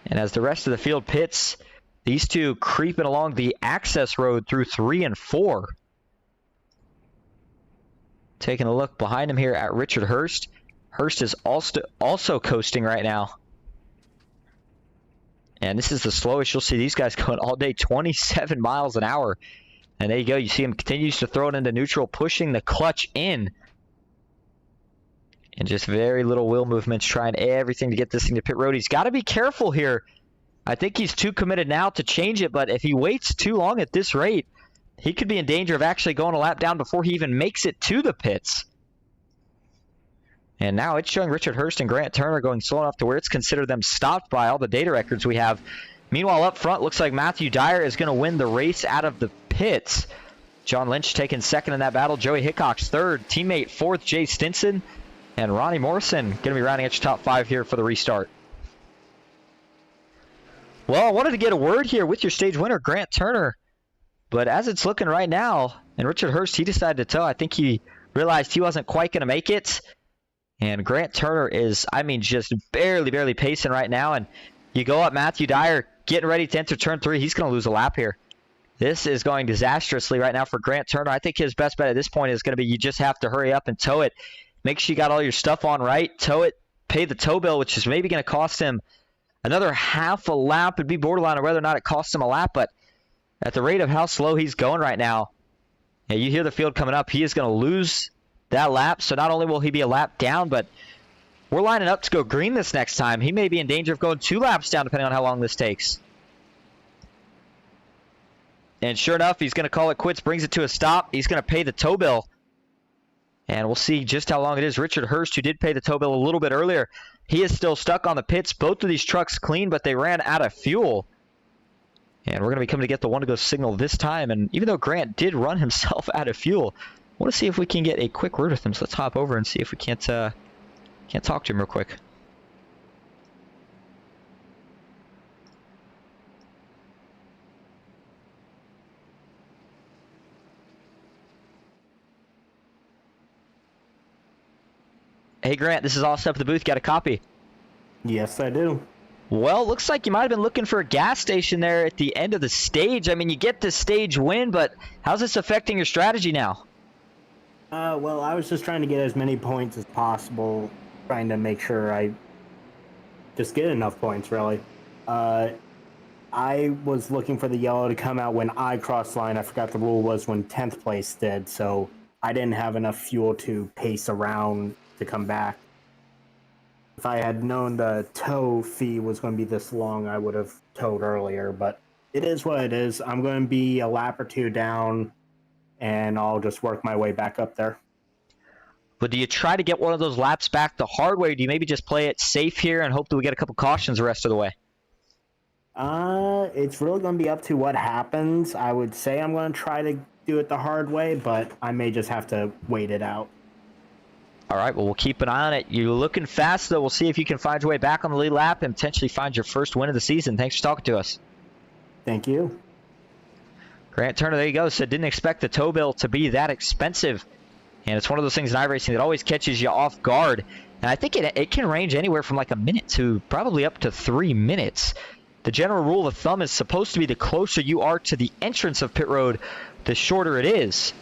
And as the rest of the field pits, these two creeping along the access road through 3 and 4. Taking a look behind him here at Richard Hurst. Hurst is also coasting right now. And this is the slowest you'll see these guys going all day, 27 miles an hour. And there you go. You see him continues to throw it into neutral, pushing the clutch in. And just very little wheel movements, trying everything to get this thing to pit road. He's got to be careful here. I think he's too committed now to change it, but if he waits too long at this rate, he could be in danger of actually going a lap down before he even makes it to the pits. And now it's showing Richard Hurst and Grant Turner going slow enough to where it's considered them stopped by all the data records we have. Meanwhile, up front, looks like Matthew Dyer is going to win the race out of the pits. John Lynch taking second in that battle. Joey Hickox third. Teammate fourth, Jay Stinson. And Ronnie Morrison going to be rounding out your top 5 here for the restart. Well, I wanted to get a word here with your stage winner, Grant Turner. But as it's looking right now, and Richard Hurst, he decided to tow. I think he realized he wasn't quite going to make it. And Grant Turner is, I mean, just barely pacing right now. And you go up, Matthew Dyer getting ready to enter turn 3. He's going to lose a lap here. This is going disastrously right now for Grant Turner. I think his best bet at this point is going to be you just have to hurry up and tow it. Make sure you got all your stuff on right. Tow it, pay the tow bill, which is maybe going to cost him another half a lap. It'd be borderline on whether or not it costs him a lap. But at the rate of how slow he's going right now, yeah, you hear the field coming up. He is going to lose that lap. So not only will he be a lap down, but we're lining up to go green this next time. He may be in danger of going 2 laps down depending on how long this takes. And sure enough, he's going to call it quits, brings it to a stop. He's going to pay the tow bill. And we'll see just how long it is. Richard Hurst, who did pay the tow bill a little bit earlier, he is still stuck on the pits. Both of these trucks clean, but they ran out of fuel. And we're going to be coming to get the one-to-go signal this time. And even though Grant did run himself out of fuel, I want to see if we can get a quick word with him. So let's hop over and see if we can't talk to him real quick. Hey, Grant, this is all set up at the booth. Got a copy? Yes, I do. Well, looks like you might have been looking for a gas station there at the end of the stage. I mean, you get the stage win, but how's this affecting your strategy now? Well, I was just trying to get as many points as possible, trying to make sure I just get enough points, really. I was looking for the yellow to come out when I crossed the line. I forgot the rule was when 10th place did, so I didn't have enough fuel to pace around to come back. If I had known the tow fee was going to be this long, I would have towed earlier, but it is what it is. I'm going to be a lap or 2 down, and I'll just work my way back up there. But do you try to get one of those laps back the hard way, or do you maybe just play it safe here and hope that we get a couple cautions the rest of the way? It's really going to be up to what happens. I would say I'm going to try to do it the hard way, but I may just have to wait it out. All right, well, we'll keep an eye on it. You're looking fast, though. We'll see if you can find your way back on the lead lap and potentially find your first win of the season. Thanks for talking to us. Thank you. Grant Turner, there you go. Said didn't expect the tow bill to be that expensive. And it's one of those things in iRacing that always catches you off guard. And I think it can range anywhere from like a minute to probably up to 3 minutes. The general rule of thumb is supposed to be the closer you are to the entrance of pit road, the shorter it is.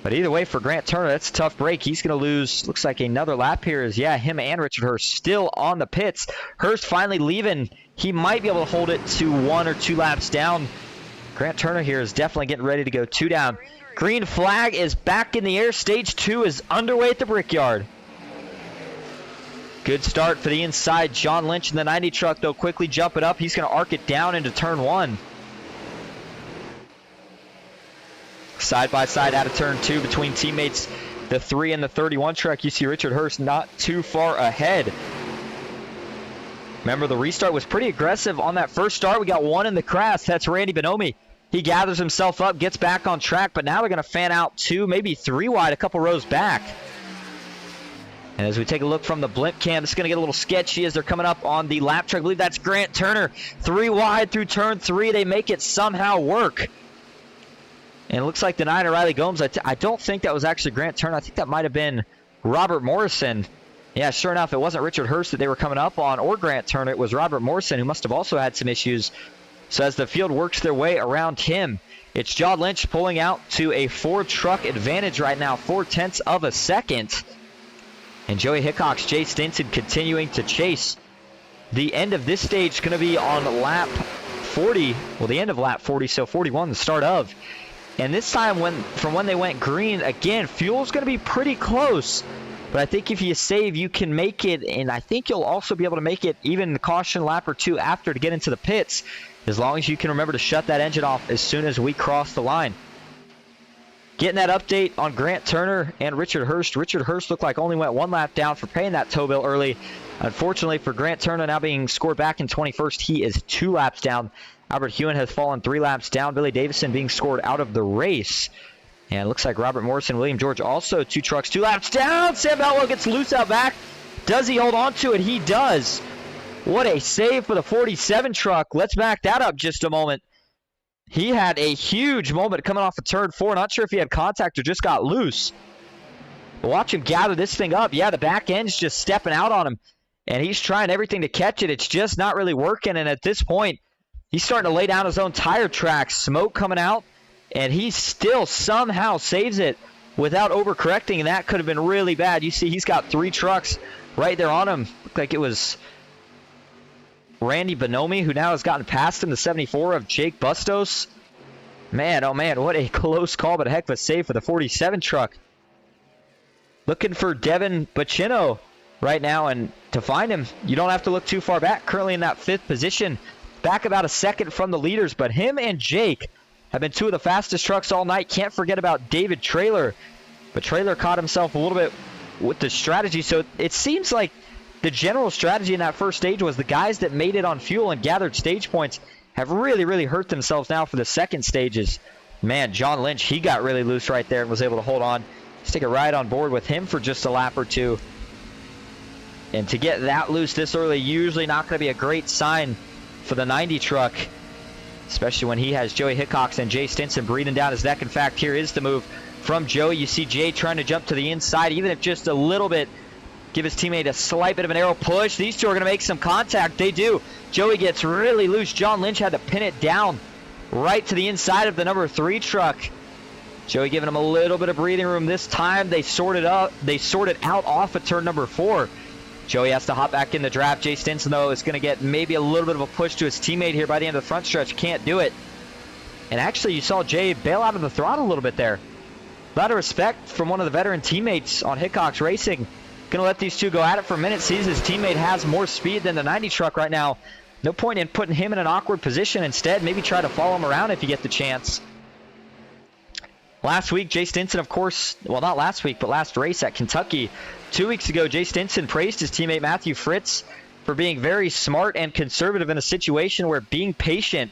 But either way, for Grant Turner, that's a tough break. He's going to lose, looks like another lap here is, yeah, him and Richard Hurst still on the pits. Hurst finally leaving. He might be able to hold it to 1 or 2 laps down. Grant Turner here is definitely getting ready to go 2 down. Green flag is back in the air. Stage 2 is underway at the Brickyard. Good start for the inside. John Lynch in the 90 truck, though, quickly jumping up. He's going to arc it down into turn 1. Side by side out of turn 2 between teammates, the 3 and the 31 truck. You see Richard Hurst not too far ahead. Remember, the restart was pretty aggressive on that first start. We got 1 in the crash. That's Randy Bonomi. He gathers himself up, gets back on track, but now they're going to fan out 2, maybe 3 wide, a couple rows back. And as we take a look from the blimp cam, it's going to get a little sketchy as they're coming up on the lap track. I believe that's Grant Turner. 3 wide through turn 3. They make it somehow work. And it looks like the 9 Riley Gomes. I don't think that was actually Grant Turner. I think that might have been Robert Morrison. Yeah, sure enough, it wasn't Richard Hurst that they were coming up on or Grant Turner. It was Robert Morrison, who must have also had some issues. So as the field works their way around him, it's John Lynch pulling out to a 4-truck advantage right now, 0.4 of a second. And Joey Hickox, Jay Stinson continuing to chase. The end of this stage is going to be on lap 40. Well, the end of lap 40, so 41, the start of. And this time, from when they went green, again, fuel's going to be pretty close. But I think if you save, you can make it, and I think you'll also be able to make it even the caution lap or two after to get into the pits, as long as you can remember to shut that engine off as soon as we cross the line. Getting that update on Grant Turner and Richard Hurst. Richard Hurst looked like only went 1 lap down for paying that tow bill early. Unfortunately for Grant Turner, now being scored back in 21st, he is 2 laps down. Albert Hewen has fallen 3 laps down. Billy Davison being scored out of the race. And it looks like Robert Morrison, William George also 2 trucks, 2 laps down. Sam Bellow gets loose out back. Does he hold on to it? He does. What a save for the 47 truck. Let's back that up just a moment. He had a huge moment coming off of turn 4. Not sure if he had contact or just got loose. But watch him gather this thing up. Yeah, the back end's just stepping out on him. And he's trying everything to catch it. It's just not really working. And at this point, he's starting to lay down his own tire tracks. Smoke coming out. And he still somehow saves it without overcorrecting. And that could have been really bad. You see he's got 3 trucks right there on him. Looked like it was Randy Bonomi, who now has gotten past him, the 74 of Jake Bustos. Man, oh man, what a close call, but a heck of a save for the 47 truck. Looking for Devin Bacino right now, and to find him, you don't have to look too far back. Currently in that 5th position, back about a second from the leaders, but him and Jake have been 2 of the fastest trucks all night. Can't forget about David Traylor, but Traylor caught himself a little bit with the strategy, so it seems like the general strategy in that first stage was the guys that made it on fuel and gathered stage points have really hurt themselves now for the second stages. Man, John Lynch, he got really loose right there and was able to hold on. Stick a ride on board with him for just a lap or 2. And to get that loose this early, usually not going to be a great sign for the 90 truck, especially when he has Joey Hickox and Jay Stinson breathing down his neck. In fact, here is the move from Joey. You see Jay trying to jump to the inside, even if just a little bit. Give his teammate a slight bit of an arrow push. These 2 are going to make some contact. They do. Joey gets really loose. John Lynch had to pin it down right to the inside of the number 3 truck. Joey giving him a little bit of breathing room this time. They sorted out off of turn number 4. Joey has to hop back in the draft. Jay Stinson, though, is going to get maybe a little bit of a push to his teammate here by the end of the front stretch. Can't do it. And actually, you saw Jay bail out of the throttle a little bit there. A lot of respect from one of the veteran teammates on Hickox Racing. Going to let these 2 go at it for a minute. Sees his teammate has more speed than the 90 truck right now. No point in putting him in an awkward position. Instead, maybe try to follow him around if you get the chance. Last week, Jay Stinson, of course, well, not last week, but last race at Kentucky. 2 weeks ago, Jay Stinson praised his teammate Matthew Fritz for being very smart and conservative in a situation where being patient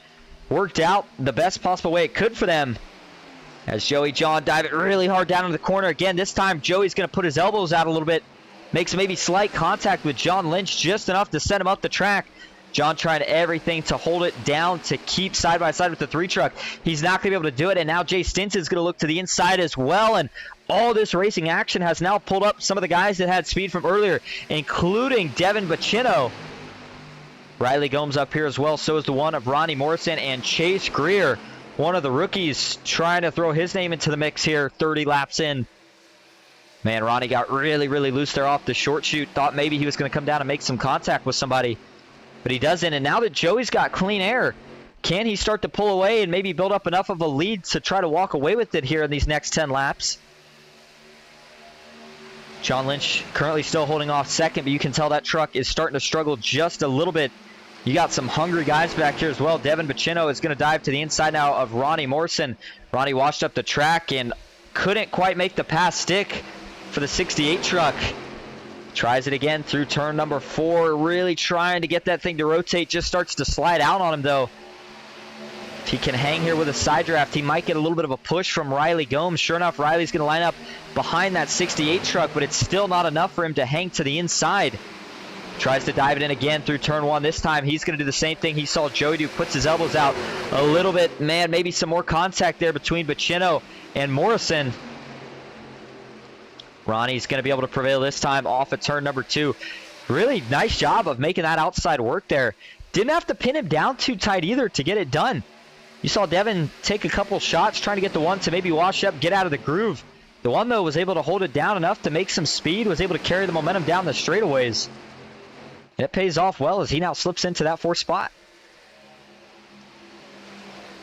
worked out the best possible way it could for them. As Joey John dive it really hard down in the corner. Again, this time Joey's going to put his elbows out a little bit. Makes maybe slight contact with John Lynch, just enough to send him up the track. John trying everything to hold it down to keep side by side with the 3 truck. He's not going to be able to do it, and now Jay Stinson's going to look to the inside as well. And all this racing action has now pulled up some of the guys that had speed from earlier, including Devin Bacino. Riley Gomes up here as well. So is the one of Ronnie Morrison and Chase Greer, one of the rookies, trying to throw his name into the mix here 30 laps in. Man, Ronnie got really loose there off the short chute. Thought maybe he was going to come down and make some contact with somebody, but he doesn't. And now that Joey's got clean air, can he start to pull away and maybe build up enough of a lead to try to walk away with it here in these next 10 laps? John Lynch currently still holding off second, but you can tell that truck is starting to struggle just a little bit. You got some hungry guys back here as well. Devin Bacino is going to dive to the inside now of Ronnie Morrison. Ronnie washed up the track and couldn't quite make the pass stick for the 68 truck. Tries it again through turn number 4, really trying to get that thing to rotate. Just starts to slide out on him, though. If he can hang here with a side draft, he might get a little bit of a push from Riley Gomes. Sure enough, Riley's going to line up behind that 68 truck, but it's still not enough for him to hang to the inside. Tries to dive it in again through turn 1. This time he's going to do the same thing he saw Joey do. Puts his elbows out a little bit. Man, maybe some more contact there between Bacino and Morrison. Ronnie's going to be able to prevail this time off at turn number 2. Really nice job of making that outside work there. Didn't have to pin him down too tight either to get it done. You saw Devin take a couple shots trying to get the one to maybe wash up, get out of the groove. The one, though, was able to hold it down enough to make some speed, was able to carry the momentum down the straightaways. And it pays off well as he now slips into that 4th spot.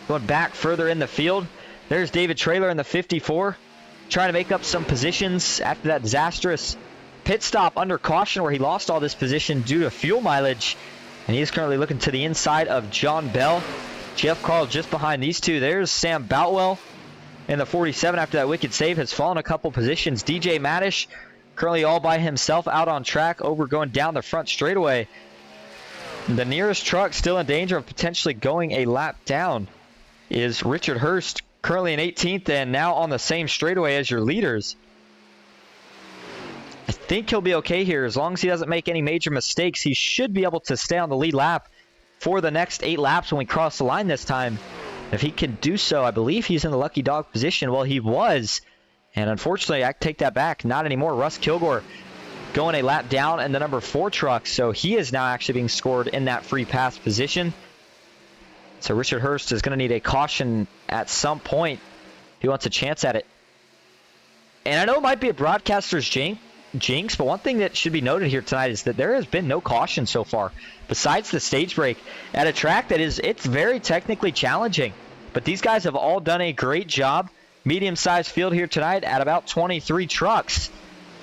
Going back further in the field, There's David Traylor in the 54, trying to make up some positions after that disastrous pit stop under caution where he lost all this position due to fuel mileage. And he is currently looking to the inside of John Bell. Jeff Carl just behind these two. There's Sam Boutwell in the 47 after that wicked save. Has fallen a couple positions. DJ Maddish currently all by himself out on track over going down the front straightaway. The nearest truck still in danger of potentially going a lap down is Richard Hurst, currently in 18th and now on the same straightaway as your leaders. I think he'll be okay here. As long as he doesn't make any major mistakes, he should be able to stay on the lead lap for the next 8 laps when we cross the line this time. If he can do so, I believe he's in the lucky dog position. Well, he was, and unfortunately, I take that back. Not anymore. Russ Kilgore going a lap down in the number 4 truck, so he is now actually being scored in that free pass position. So Richard Hurst is going to need a caution at some point. He wants a chance at it. And I know it might be a broadcaster's jinx, but one thing that should be noted here tonight is that there has been no caution so far, besides the stage break, at a track that it's very technically challenging. But these guys have all done a great job. Medium-sized field here tonight at about 23 trucks.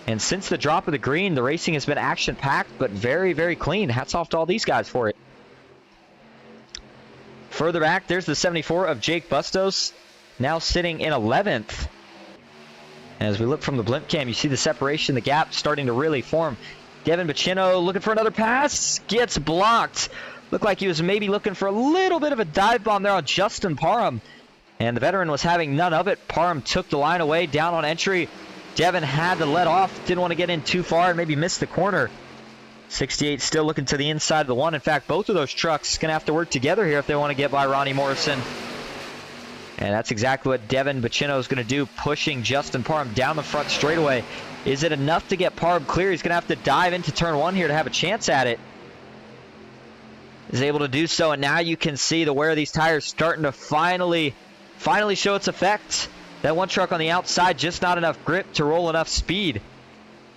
And since the drop of the green, the racing has been action-packed, but very, very clean. Hats off to all these guys for it. Further back, there's the 74 of Jake Bustos, now sitting in 11th. As we look from the blimp cam, you see the separation, the gap starting to really form. Devin Bacino looking for another pass, gets blocked. Looked like he was maybe looking for a little bit of a dive bomb there on Justin Parham. And the veteran was having none of it. Parham took the line away, down on entry. Devin had to let off, didn't want to get in too far and maybe miss the corner. 68 still looking to the inside of the one. In fact, both of those trucks going to have to work together here if they want to get by Ronnie Morrison. And that's exactly what Devin Bacino is going to do, pushing Justin Parham down the front straightaway. Is it enough to get Parham clear? He's going to have to dive into turn 1 here to have a chance at it. Is able to do so, and now you can see the wear of these tires starting to finally show its effect. That one truck on the outside, just not enough grip to roll enough speed.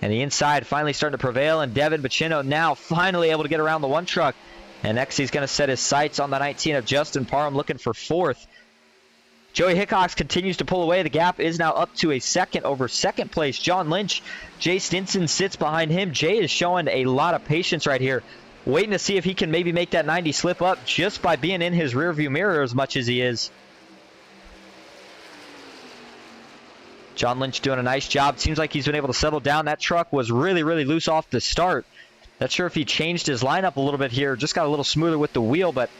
And the inside finally starting to prevail, and Devin Bacino now finally able to get around the one truck. And next he's going to set his sights on the 19 of Justin Parham, looking for 4th. Joey Hickox continues to pull away. The gap is now up to a second over second place. John Lynch, Jay Stinson sits behind him. Jay is showing a lot of patience right here, waiting to see if he can maybe make that 90 slip up just by being in his rearview mirror as much as he is. John Lynch doing a nice job. Seems like he's been able to settle down. That truck was really, really loose off the start. Not sure if he changed his lineup a little bit here. Just got a little smoother with the wheel, but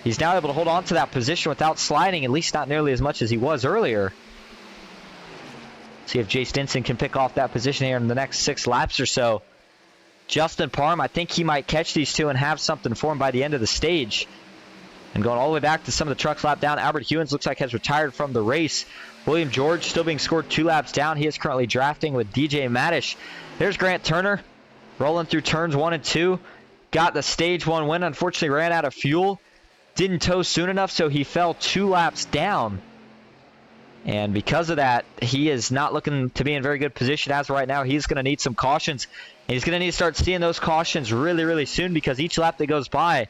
he's now able to hold on to that position without sliding, at least not nearly as much as he was earlier. See if Jay Stinson can pick off that position here in the next 6 laps or so. Justin Parham, I think he might catch these two and have something for him by the end of the stage. And going all the way back to some of the trucks lap down, Albert Hewins looks like has retired from the race. William George still being scored 2 laps down. He is currently drafting with DJ Maddish. There's Grant Turner rolling through turns 1 and 2. Got the stage 1 win. Unfortunately ran out of fuel. Didn't tow soon enough, so he fell 2 laps down. And because of that, he is not looking to be in very good position as of right now. He's going to need some cautions. And he's going to need to start seeing those cautions really, really soon, because each lap that goes by,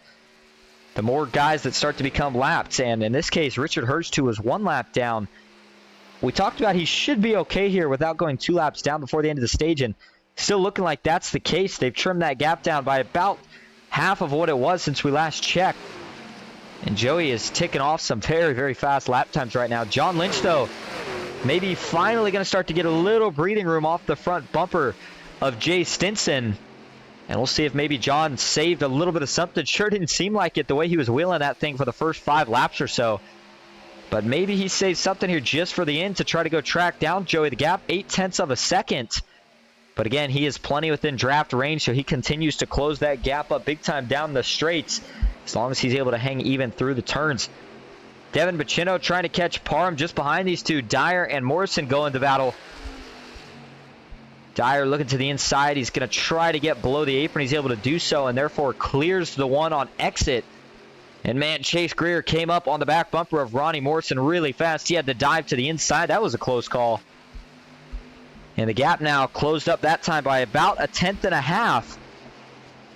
the more guys that start to become lapped. And in this case, Richard Hurst, who was 1 lap down, we talked about he should be okay here without going 2 laps down before the end of the stage, and still looking like that's the case. They've trimmed that gap down by about half of what it was since we last checked. And Joey is ticking off some very, very fast lap times right now. John Lynch, though, maybe finally going to start to get a little breathing room off the front bumper of Jay Stinson. And we'll see if maybe John saved a little bit of something. Sure didn't seem like it the way he was wheeling that thing for the first 5 laps or so. But maybe he saved something here just for the end to try to go track down Joey. The gap, 0.8 of a second. But again, he is plenty within draft range, so he continues to close that gap up big time down the straights, as long as he's able to hang even through the turns. Devin Bacino trying to catch Parham just behind these two. Dyer and Morrison go into battle. Dyer looking to the inside. He's going to try to get below the apron. He's able to do so, and therefore clears the one on exit. And man, Chase Greer came up on the back bumper of Ronnie Morrison really fast. He had to dive to the inside. That was a close call. And the gap now closed up that time by about 1/10.5.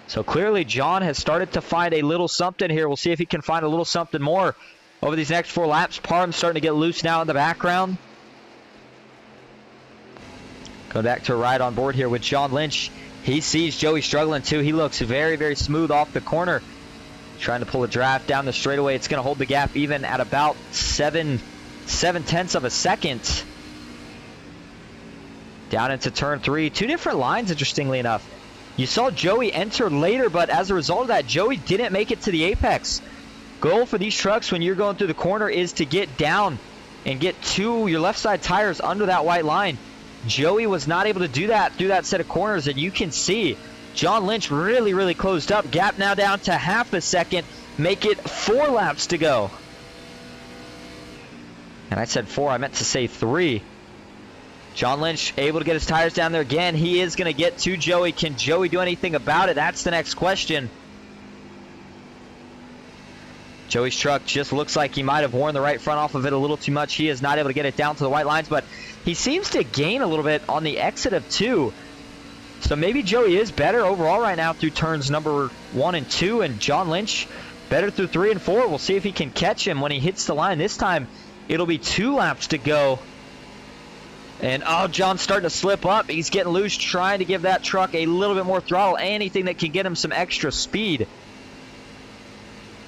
So clearly John has started to find a little something here. We'll see if he can find a little something more. over these next 4 laps. Parham's starting to get loose now in the background. Going back to a ride on board here with John Lynch. He sees Joey struggling too. He looks very, very smooth off the corner. Trying to pull a draft down the straightaway. It's going to hold the gap even at about 7/10 of a second. Down into turn 3. 2 different lines, interestingly enough. You saw Joey enter later, but as a result of that, Joey didn't make it to the apex. Goal for these trucks when you're going through the corner is to get down and get your left side tires under that white line. Joey was not able to do that through that set of corners, and you can see John Lynch really, really closed up. Gap now down to half a second. Make it 4 laps to go. And I said 4, I meant to say 3. John Lynch able to get his tires down there again. He is going to get to Joey. Can Joey do anything about it? That's the next question. Joey's truck just looks like he might have worn the right front off of it a little too much. He is not able to get it down to the white lines, but he seems to gain a little bit on the exit of 2. So maybe Joey is better overall right now through turns number 1 and 2, and John Lynch better through 3 and 4. We'll see if he can catch him when he hits the line. This time, it'll be 2 laps to go. And, oh, John's starting to slip up. He's getting loose, trying to give that truck a little bit more throttle, anything that can get him some extra speed.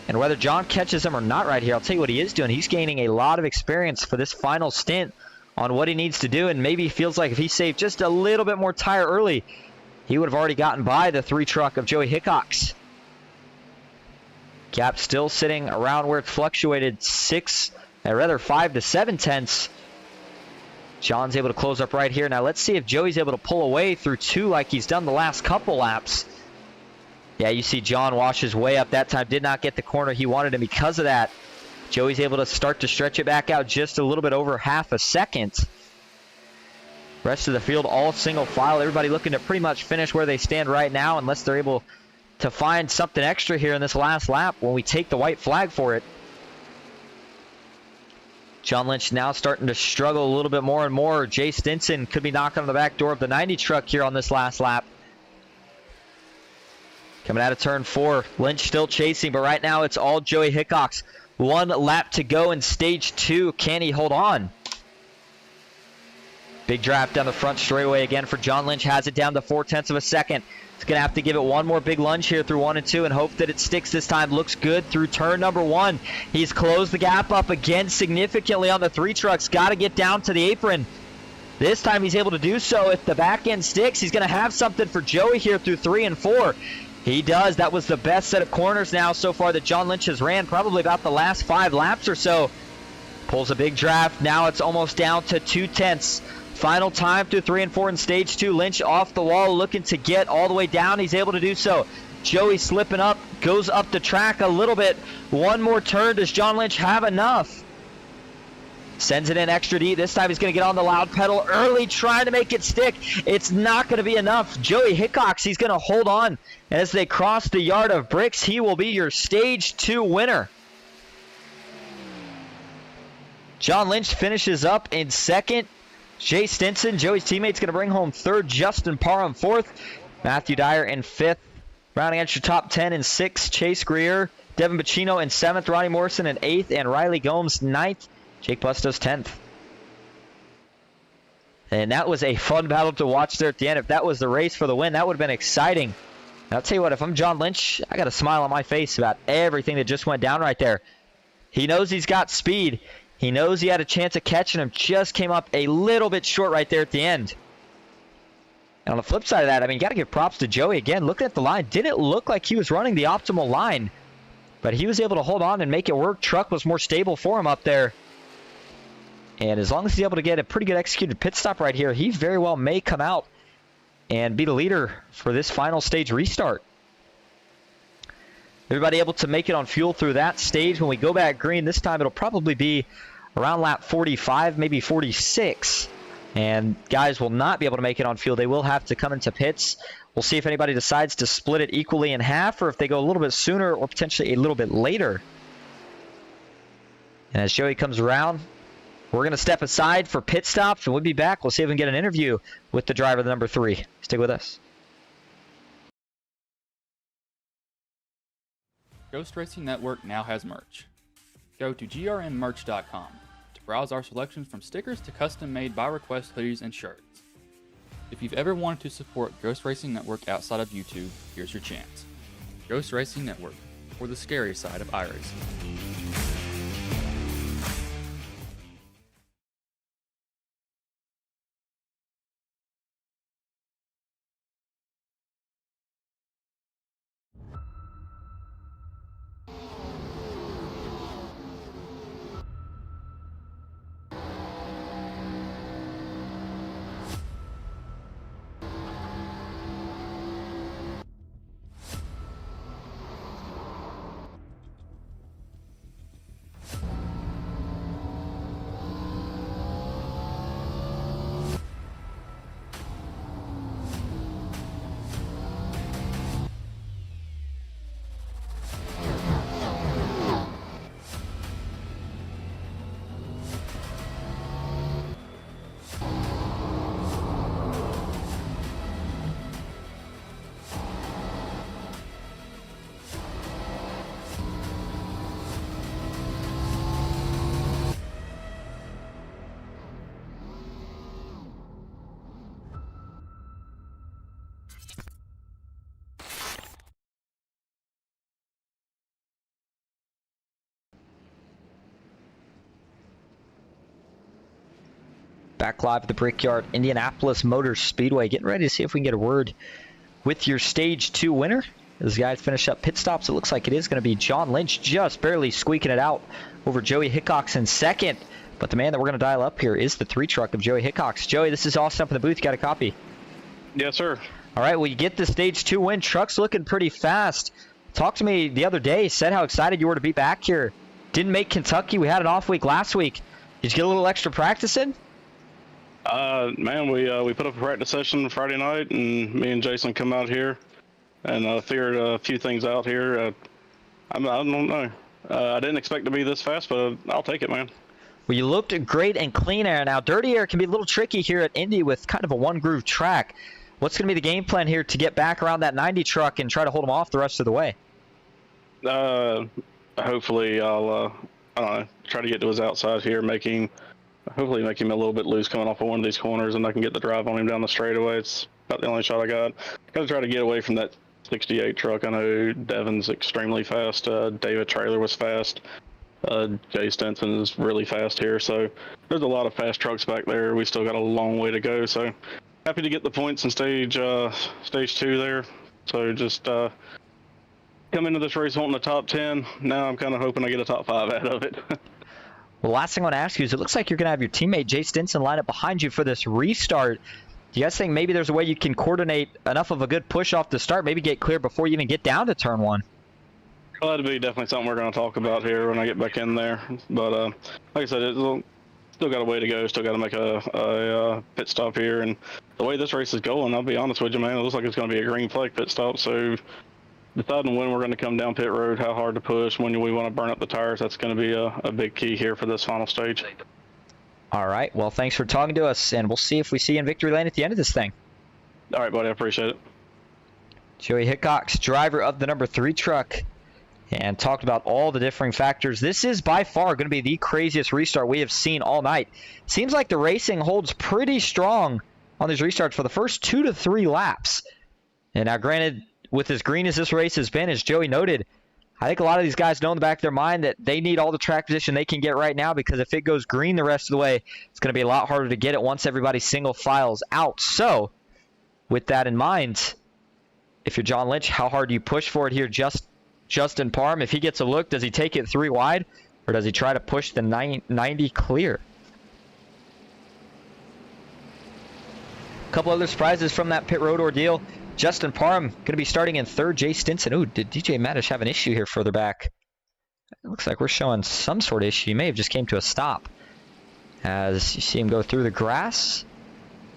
And whether John catches him or not right here, I'll tell you what he is doing. He's gaining a lot of experience for this final stint on what he needs to do, and maybe he feels like if he saved just a little bit more tire early, he would have already gotten by the 3 truck of Joey Hickox. Gap still sitting around where it fluctuated 5 to 7 tenths. John's able to close up right here. Now let's see if Joey's able to pull away through 2 like he's done the last couple laps. Yeah, you see John wash his way up that time. Did not get the corner he wanted, and because of that, Joey's able to start to stretch it back out just a little bit over half a second. Rest of the field all single file. Everybody looking to pretty much finish where they stand right now unless they're able to find something extra here in this last lap when we take the white flag for it. John Lynch now starting to struggle a little bit more and more. Jay Stinson could be knocking on the back door of the 90 truck here on this last lap. Coming out of turn 4, Lynch still chasing, but right now it's all Joey Hickox. 1 lap to go in stage 2. Can he hold on? Big draft down the front straightaway again for John Lynch. Has it down to 4/10 of a second. He's going to have to give it one more big lunge here through 1 and 2 and hope that it sticks this time. Looks good through turn number 1. He's closed the gap up again significantly on the 3 trucks. Got to get down to the apron. This time he's able to do so. If the back end sticks, he's going to have something for Joey here through 3 and 4. He does. That was the best set of corners now so far that John Lynch has ran, probably about the last 5 laps or so. Pulls a big draft. Now it's almost down to 2 tenths. Final time through 3 and 4 in stage 2. Lynch off the wall looking to get all the way down. He's able to do so. Joey slipping up, goes up the track a little bit. One more turn. Does John Lynch have enough? Sends it in extra deep. This time he's going to get on the loud pedal early, trying to make it stick. It's not going to be enough. Joey Hickox, he's going to hold on as they cross the yard of bricks. He will be your stage 2 winner. John Lynch finishes up in second. Jay Stinson, Joey's teammate's going to bring home 3rd. Justin Parham 4th. Matthew Dyer in 5th. Rounding out your top 10 in 6th. Chase Greer, Devin Bacino in 7th. Ronnie Morrison in 8th. And Riley Gomes 9th. Jake Bustos 10th. And that was a fun battle to watch there at the end. If that was the race for the win, that would have been exciting. And I'll tell you what, if I'm John Lynch, I got a smile on my face about everything that just went down right there. He knows he's got speed. He knows he had a chance of catching him. Just came up a little bit short right there at the end. And on the flip side of that, I mean, you got to give props to Joey again. Looking at the line, didn't look like he was running the optimal line. But he was able to hold on and make it work. Truck was more stable for him up there. And as long as he's able to get a pretty good executed pit stop right here, he very well may come out and be the leader for this final stage restart. Everybody able to make it on fuel through that stage. When we go back green, this time it'll probably be around lap 45, maybe 46. And guys will not be able to make it on fuel. They will have to come into pits. We'll see if anybody decides to split it equally in half or if they go a little bit sooner or potentially a little bit later. And as Joey comes around, we're going to step aside for pit stops, and we'll be back. We'll see if we can get an interview with the driver, the number 3. Stick with us. Ghost Racing Network now has merch. go to grnmerch.com to browse our selections from stickers to custom-made by-request hoodies and shirts. If you've ever wanted to support Ghost Racing Network outside of YouTube, here's your chance. Ghost Racing Network, or the scary side of iRacing. Back live at the Brickyard, Indianapolis Motor Speedway. Getting ready to see if we can get a word with your Stage 2 winner. As guys finish up pit stops, it looks like it is going to be John Lynch just barely squeaking it out over Joey Hickox in second. But the man that we're going to dial up here is the 3 truck of Joey Hickox. Joey, this is Austin up in the booth. You got a copy? Yes, sir. All right, well, you get the Stage 2 win. Truck's looking pretty fast. Talked to me the other day, said how excited you were to be back here. Didn't make Kentucky. We had an off week last week. Did you get a little extra practice in? Man, we put up a practice session Friday night, and me and Jason come out here and figured a few things out here. I don't know. I didn't expect to be this fast, but I'll take it, man. Well, you looked great and clean air. Now, dirty air can be a little tricky here at Indy with kind of a one-groove track. What's going to be the game plan here to get back around that 90 truck and try to hold them off the rest of the way? Hopefully I'll I don't know, try to get to his outside here, hopefully make him a little bit loose coming off of one of these corners, and I can get the drive on him down the straightaway. It's about the only shot I got. Got to try to get away from that 68 truck. I know Devin's extremely fast. David Traylor was fast. Jay Stinson is really fast here. So there's a lot of fast trucks back there. We still got a long way to go. So happy to get the points in stage 2 there. So just come into this race wanting the top 10. Now I'm kind of hoping I get a top 5 out of it. Well, last thing I want to ask you is it looks like you're going to have your teammate Jay Stinson line up behind you for this restart. Do you guys think maybe there's a way you can coordinate enough of a good push off the start, maybe get clear before you even get down to turn 1? Well, that'd be definitely something we're going to talk about here when I get back in there. But like I said, still got a way to go. Still got to make a pit stop here. And the way this race is going, I'll be honest with you, man, it looks like it's going to be a green flag pit stop. So deciding when we're going to come down pit road, how hard to push, when we want to burn up the tires, that's going to be a big key here for this final stage. All right. Well, thanks for talking to us, and we'll see if we see you in victory lane at the end of this thing. All right, buddy. I appreciate it. Joey Hickox, driver of the number 3 truck, and talked about all the differing factors. This is by far going to be the craziest restart we have seen all night. Seems like the racing holds pretty strong on these restarts for the first 2 to 3 laps. And now, granted, with as green as this race has been, as Joey noted, I think a lot of these guys know in the back of their mind that they need all the track position they can get right now, because if it goes green the rest of the way, it's going to be a lot harder to get it once everybody single files out. So, with that in mind, if you're John Lynch, how hard do you push for it here? Justin Parham, if he gets a look, does he take it 3 wide, or does he try to push the 90 clear? A couple other surprises from that pit road ordeal. Justin Parham going to be starting in 3rd. Jay Stinson. Ooh, did DJ Madish have an issue here further back? It looks like we're showing some sort of issue. He may have just came to a stop. As you see him go through the grass.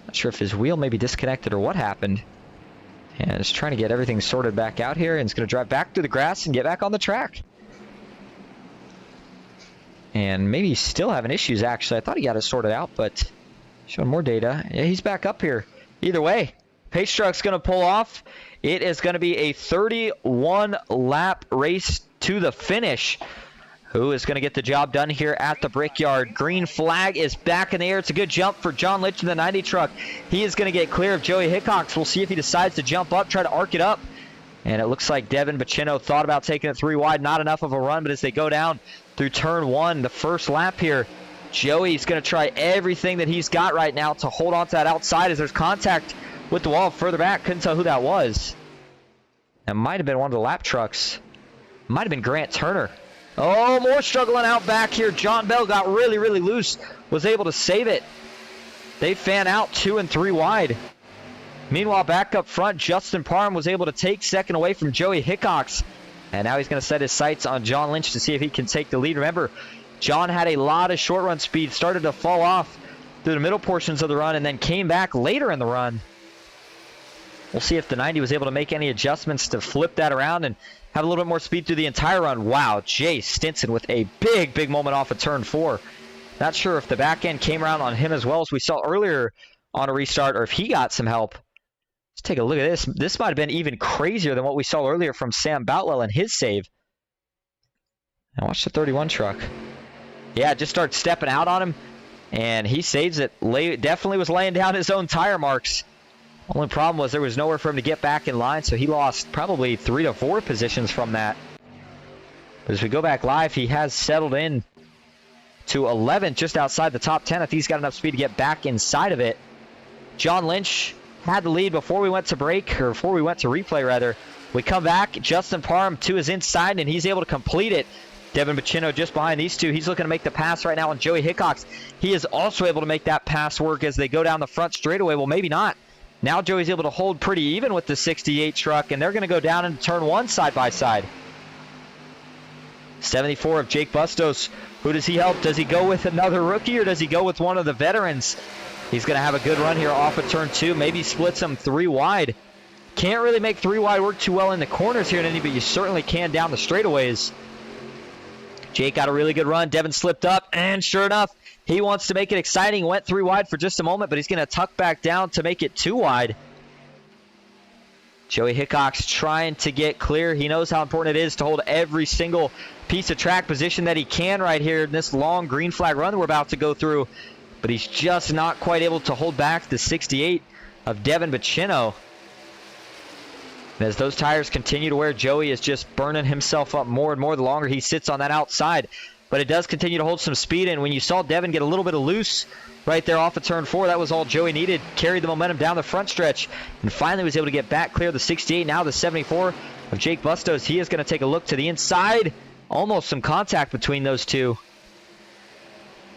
Not sure if his wheel may be disconnected or what happened. And just trying to get everything sorted back out here. And he's going to drive back through the grass and get back on the track. And maybe he's still having issues, actually. I thought he got it sorted out, but showing more data. Yeah, he's back up here. Either way, pace truck's going to pull off. It is going to be a 31 lap race to the finish. who is going to get the job done here at the Brickyard. Green flag is back in the air. It's a good jump for John Lynch in the 90 truck. He is going to get clear of Joey Hickox. We'll see if he decides to jump up, try to arc it up. And it looks like Devin Bacino thought about taking it 3 wide. Not enough of a run, but as they go down through turn 1, the first lap here, Joey's going to try everything that he's got right now to hold on to that outside as there's contact with the wall further back. Couldn't tell who that was. That might have been one of the lap trucks. Might have been Grant Turner. Oh, more struggling out back here. John Bell got really, really loose. Was able to save it. They fan out 2 and 3 wide. Meanwhile, back up front, Justin Parham was able to take second away from Joey Hickox. And now he's going to set his sights on John Lynch to see if he can take the lead. Remember, John had a lot of short run speed, started to fall off through the middle portions of the run, and then came back later in the run. We'll see if the 90 was able to make any adjustments to flip that around and have a little bit more speed through the entire run. Wow, Jay Stinson with a big, big moment off of turn 4. Not sure if the back end came around on him as well as we saw earlier on a restart, or if he got some help. Let's take a look at this. This might have been even crazier than what we saw earlier from Sam Boutwell and his save. Now watch the 31 truck. Yeah, just starts stepping out on him, and he saves it. Definitely was laying down his own tire marks. Only problem was there was nowhere for him to get back in line, so he lost probably 3 to 4 positions from that. But as we go back live, he has settled in to 11th, just outside the top 10. If he's got enough speed to get back inside of it. John Lynch had the lead before we went to break, or before we went to replay, rather. We come back, Justin Parham to his inside, and he's able to complete it. Devin Bacino just behind these two. He's looking to make the pass right now on Joey Hickox. He is also able to make that pass work as they go down the front straightaway. Well, maybe not. Now Joey's able to hold pretty even with the 68 truck, and they're going to go down into turn 1 side by side. 74 of Jake Bustos. Who does he help? Does he go with another rookie, or does he go with one of the veterans? He's going to have a good run here off of turn 2. Maybe splits him 3 wide. Can't really make 3 wide work too well in the corners here, but you certainly can down the straightaways. Jake got a really good run. Devin slipped up, and sure enough, he wants to make it exciting. Went 3 wide for just a moment, but he's going to tuck back down to make it 2 wide. Joey Hickox trying to get clear. He knows how important it is to hold every single piece of track position that he can right here in this long green flag run that we're about to go through. But he's just not quite able to hold back the 68 of Devin Bacino. And as those tires continue to wear, Joey is just burning himself up more and more the longer he sits on that outside. But it does continue to hold some speed, and when you saw Devin get a little bit of loose right there off of turn 4, that was all Joey needed. Carried the momentum down the front stretch, and finally was able to get back clear the 68. Now the 74 of Jake Bustos. He is going to take a look to the inside. Almost some contact between those two.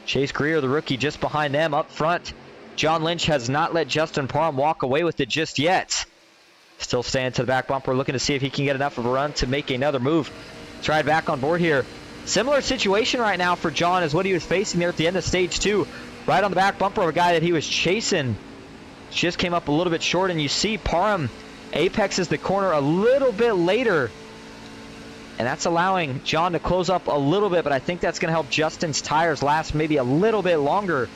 Chase Greer, the rookie, just behind them up front. John Lynch has not let Justin Parham walk away with it just yet. Still staying to the back bumper, looking to see if he can get enough of a run to make another move. Tried back on board here. Similar situation right now for John as what he was facing there at the end of stage 2. Right on the back bumper of a guy that he was chasing. Just came up a little bit short, and you see Parham apexes the corner a little bit later. And that's allowing John to close up a little bit, but I think that's going to help Justin's tires last maybe a little bit longer.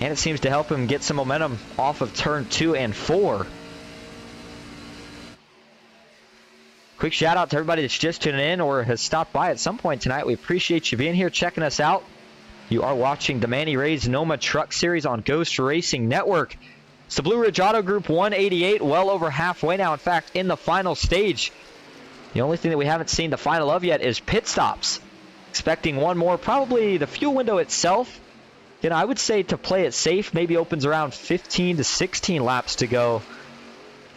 And it seems to help him get some momentum off of turn 2 and 4. Quick shout out to everybody that's just tuning in or has stopped by at some point tonight. We appreciate you being here, checking us out. You are watching the Manny Rays NOMA Truck Series on Ghost Racing Network. It's the Blue Ridge Auto Group 188, well over halfway now. In fact, in the final stage. The only thing that we haven't seen the final of yet is pit stops. Expecting one more, probably the fuel window itself. You know, I would say to play it safe, maybe opens around 15 to 16 laps to go.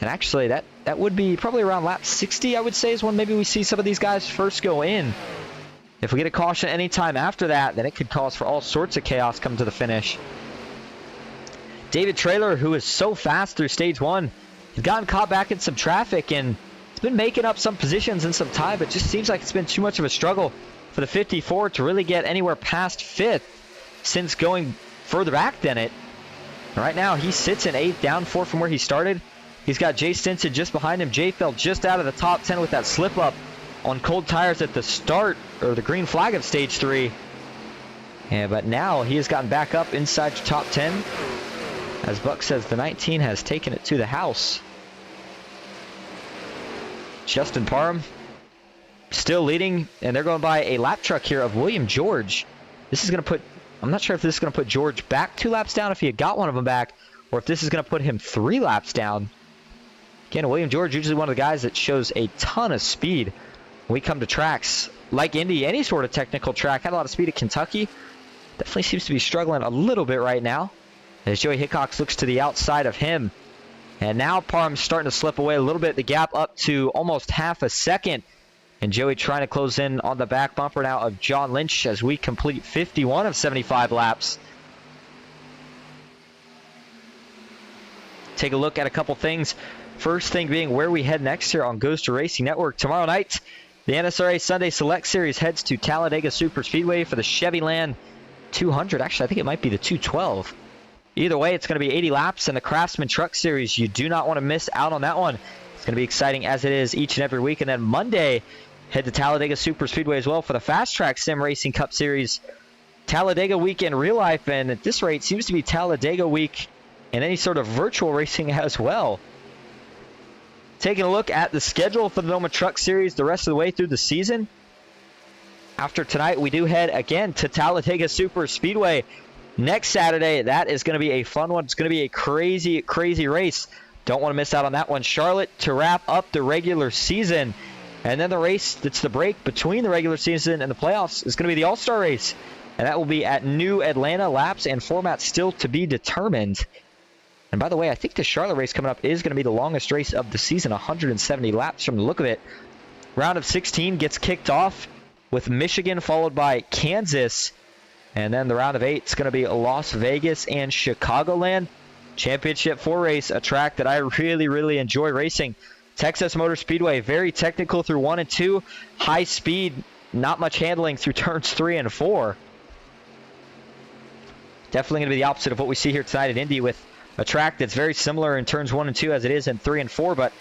And actually, that would be probably around lap 60, I would say, is when maybe we see some of these guys first go in. If we get a caution anytime after that, then it could cause for all sorts of chaos come to the finish. David Traylor, who is so fast through stage 1, has gotten caught back in some traffic, and it's been making up some positions and some time, but just seems like it's been too much of a struggle for the 54 to really get anywhere past 5th since going further back than it. Right now, he sits in 8th, down 4 from where he started. He's got Jay Stinson just behind him. Jay fell just out of the top 10 with that slip up on cold tires at the start, or the green flag of stage 3. Yeah, but now he has gotten back up inside the top 10. As Buck says, the 19 has taken it to the house. Justin Parham still leading, and they're going by a lap truck here of William George. This is going to put, I'm not sure if this is going to put George back 2 laps down if he had got one of them back, or if this is going to put him 3 laps down. Again, William George, usually one of the guys that shows a ton of speed when we come to tracks like Indy, any sort of technical track. Had a lot of speed at Kentucky. Definitely seems to be struggling a little bit right now as Joey Hickox looks to the outside of him. And now Parham's starting to slip away a little bit. The gap up to almost half a second. And Joey trying to close in on the back bumper now of John Lynch as we complete 51 of 75 laps. Take a look at a couple things. First thing being where we head next here on Ghost Racing Network. Tomorrow night, the NSRA Sunday Select Series heads to Talladega Super Speedway for the Chevyland 200. Actually, I think it might be the 212. Either way, it's going to be 80 laps in the Craftsman Truck Series. You do not want to miss out on that one. It's going to be exciting as it is each and every week. And then Monday, head to Talladega Super Speedway as well for the Fast Track Sim Racing Cup Series. Talladega week in real life, and at this rate, seems to be Talladega week in any sort of virtual racing as well. Taking a look at the schedule for the NOMA Truck Series the rest of the way through the season. After tonight, we do head again to Talladega Super Speedway next Saturday. That is going to be a fun one. It's going to be a crazy, crazy race. Don't want to miss out on that one. Charlotte to wrap up the regular season. And then the race that's the break between the regular season and the playoffs is going to be the All-Star race. And that will be at New Atlanta. Laps and format still to be determined. And by the way, I think the Charlotte race coming up is going to be the longest race of the season, 170 laps from the look of it. Round of 16 gets kicked off with Michigan followed by Kansas. And then the round of 8 is going to be Las Vegas and Chicagoland. Championship 4 race, a track that I really, really enjoy racing. Texas Motor Speedway, very technical through 1 and 2. High speed, not much handling through turns 3 and 4. Definitely going to be the opposite of what we see here tonight at Indy with a track that's very similar in turns 1 and 2 as it is in 3 and 4. But,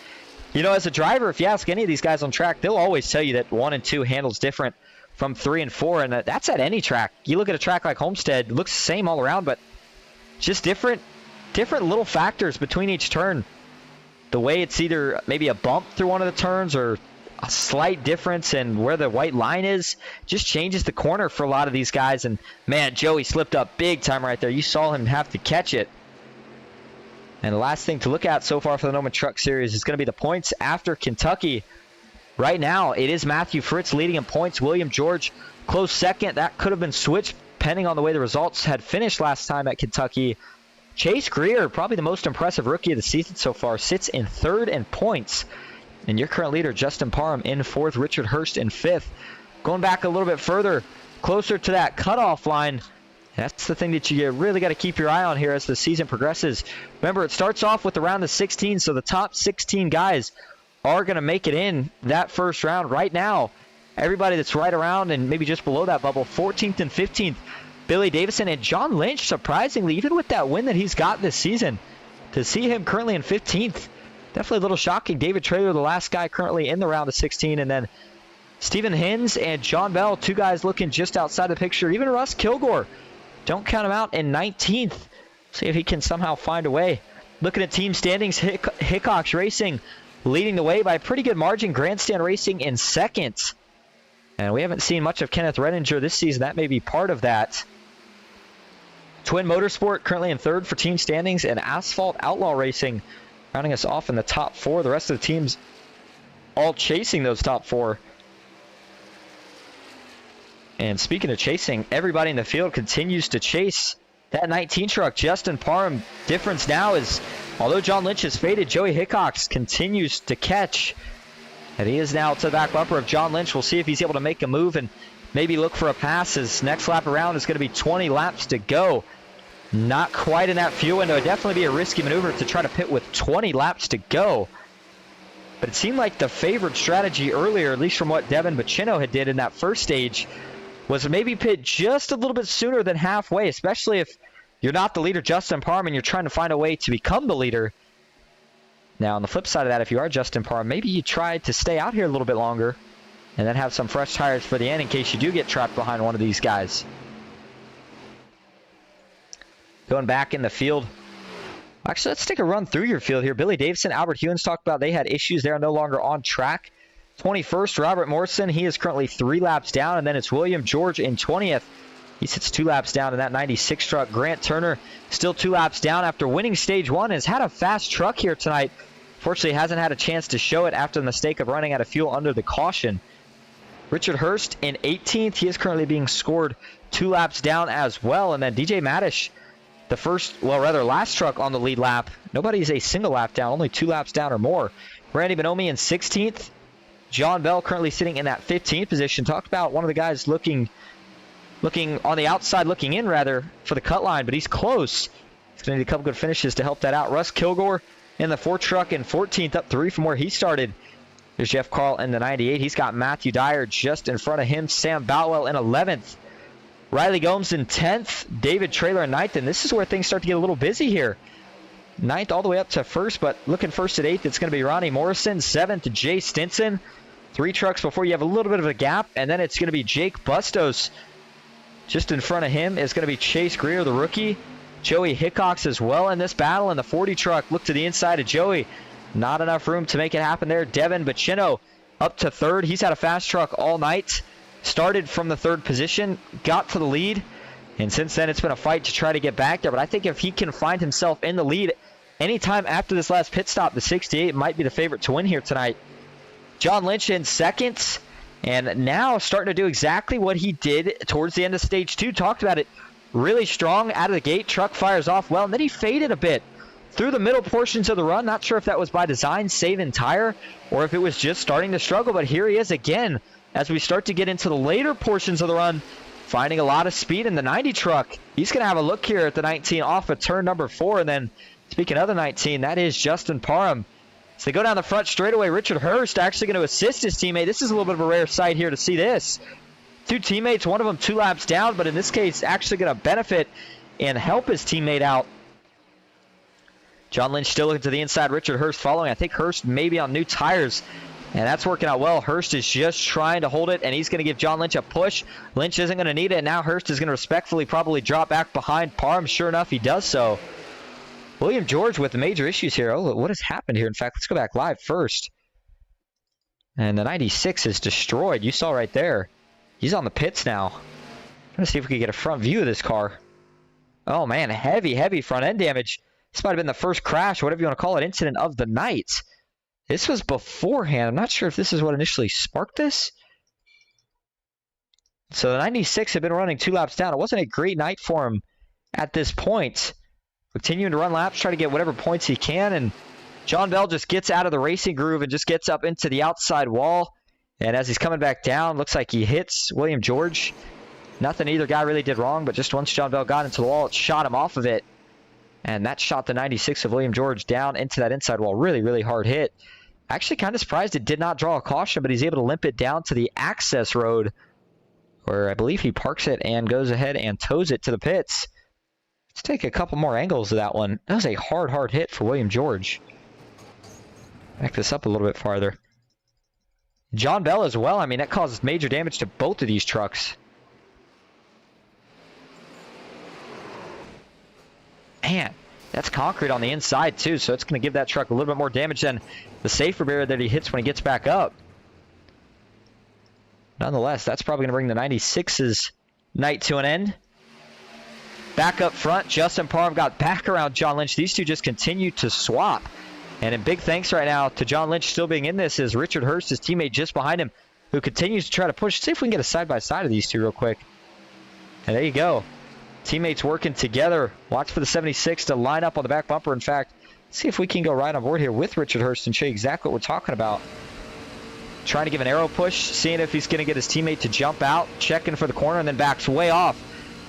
you know, as a driver, if you ask any of these guys on track, they'll always tell you that 1 and 2 handles different from 3 and 4. And that's at any track. You look at a track like Homestead, it looks the same all around, but just different little factors between each turn. The way it's either maybe a bump through one of the turns or a slight difference in where the white line is just changes the corner for a lot of these guys. And, man, Joey slipped up big time right there. You saw him have to catch it. And the last thing to look at so far for the NOMA Truck Series is going to be the points after Kentucky. Right now, it is Matthew Fritz leading in points. William George close second. That could have been switched depending on the way the results had finished last time at Kentucky. Chase Greer, probably the most impressive rookie of the season so far, sits in 3rd in points. And your current leader, Justin Parham, in 4th. Richard Hurst in 5th. Going back a little bit further, closer to that cutoff line. That's the thing that you really got to keep your eye on here as the season progresses. Remember, it starts off with the round of 16, so the top 16 guys are going to make it in that first round. Right now, everybody that's right around and maybe just below that bubble, 14th and 15th, Billy Davison and John Lynch, surprisingly, even with that win that he's got this season, to see him currently in 15th, definitely a little shocking. David Traylor, the last guy currently in the round of 16, and then Stephen Hins and John Bell, 2 guys looking just outside the picture. Even Russ Kilgore, don't count him out, in 19th. See if he can somehow find a way. Looking at team standings, Hickox Racing leading the way by a pretty good margin. Grandstand Racing in 2nd. And we haven't seen much of Kenneth Redinger this season. That may be part of that. Twin Motorsport currently in 3rd for team standings, and Asphalt Outlaw Racing rounding us off in the top 4. The rest of the teams all chasing those top 4. And speaking of chasing, everybody in the field continues to chase that 19 truck. Justin Parham, difference now is, although John Lynch has faded, Joey Hickox continues to catch. And he is now to the back bumper of John Lynch. We'll see if he's able to make a move and maybe look for a pass. His next lap around is going to be 20 laps to go. Not quite in that fuel window. It'd definitely be a risky maneuver to try to pit with 20 laps to go. But it seemed like the favored strategy earlier, at least from what Devin Bacino had did in that first stage, was maybe pit just a little bit sooner than halfway, especially if you're not the leader, Justin Parham, and you're trying to find a way to become the leader. Now, on the flip side of that, if you are Justin Parham, maybe you try to stay out here a little bit longer and then have some fresh tires for the end in case you do get trapped behind one of these guys. Going back in the field. Actually, let's take a run through your field here. Billy Davison, Albert Hewins talked about they had issues. They are no longer on track. 21st, Robert Morrison. He is currently 3 laps down. And then it's William George in 20th. He sits 2 laps down in that 96 truck. Grant Turner still 2 laps down after winning stage 1. Has had a fast truck here tonight. Fortunately, hasn't had a chance to show it after the mistake of running out of fuel under the caution. Richard Hurst in 18th. He is currently being scored 2 laps down as well. And then DJ Madish, the last truck on the lead lap. Nobody's a single lap down, only 2 laps down or more. Randy Bonomi in 16th. John Bell currently sitting in that 15th position. Talked about one of the guys looking on the outside, looking in rather, for the cut line, but he's close. He's going to need a couple good finishes to help that out. Russ Kilgore in the 4 truck in 14th, up 3 from where he started. There's Jeff Carl in the 98. He's got Matthew Dyer just in front of him. Sam Boutwell in 11th. Riley Gomes in 10th. David Traylor in 9th. And this is where things start to get a little busy here. 9th all the way up to 1st, but looking 1st at 8th, it's going to be Ronnie Morrison. 7th, Jay Stinson. 3 trucks before you have a little bit of a gap. And then it's going to be Jake Bustos. Just in front of him is going to be Chase Greer, the rookie. Joey Hickox as well in this battle. In the 40 truck, look to the inside of Joey. Not enough room to make it happen there. Devin Bacino up to 3rd. He's had a fast truck all night. Started from the 3rd position, got to the lead, and since then it's been a fight to try to get back there. But I think if he can find himself in the lead anytime after this last pit stop, the 68 might be the favorite to win here tonight. John Lynch in 2nd, and now starting to do exactly what he did towards the end of stage 2. Talked about it. Really strong out of the gate. Truck fires off well, and then he faded a bit through the middle portions of the run. Not sure if that was by design, saving tire, or if it was just starting to struggle. But here he is again as we start to get into the later portions of the run, finding a lot of speed in the 90 truck. He's going to have a look here at the 19 off of turn number 4. And then, speaking of the 19, that is Justin Parham. So they go down the front straightaway. Richard Hurst actually going to assist his teammate. This is a little bit of a rare sight here to see this. 2 teammates, one of them 2 laps down, but in this case, actually going to benefit and help his teammate out. John Lynch still looking to the inside. Richard Hurst following. I think Hurst maybe on new tires, and that's working out well. Hurst is just trying to hold it, and he's going to give John Lynch a push. Lynch isn't going to need it, and now Hurst is going to respectfully probably drop back behind Parham. Sure enough, he does so. William George with the major issues here. Oh, what has happened here? In fact, let's go back live first. And the 96 is destroyed. You saw right there. He's on the pits now. Trying to see if we can get a front view of this car. Oh, man, heavy front end damage. This might have been the first crash, whatever you want to call it, incident of the night. This was beforehand. I'm not sure if this is what initially sparked this. So the 96 had been running 2 laps down. It wasn't a great night for him at this point. Continuing to run laps, try to get whatever points he can. And John Bell just gets out of the racing groove and just gets up into the outside wall. And as he's coming back down, looks like he hits William George. Nothing either guy really did wrong, but just once John Bell got into the wall, it shot him off of it. And that shot the 96 of William George down into that inside wall. Really hard hit. Actually kind of surprised it did not draw a caution, but he's able to limp it down to the access road, where I believe he parks it and goes ahead and tows it to the pits. Let's take a couple more angles of that one. That was a hard hit for William George. Back this up a little bit farther. John Bell as well. I mean, that causes major damage to both of these trucks. Man, that's concrete on the inside too, so it's going to give that truck a little bit more damage than the safer barrier that he hits when he gets back up. Nonetheless, that's probably going to bring the 96's night to an end. Back up front, Justin Parham got back around John Lynch. These two just continue to swap. And a big thanks right now to John Lynch still being in this is Richard Hurst, his teammate just behind him, who continues to try to push. See if we can get a side-by-side of these two real quick. And there you go. Teammates working together. Watch for the 76 to line up on the back bumper. In fact, see if we can go right on board here with Richard Hurst and show you exactly what we're talking about. Trying to give an arrow push, seeing if he's going to get his teammate to jump out, checking for the corner, and then backs way off.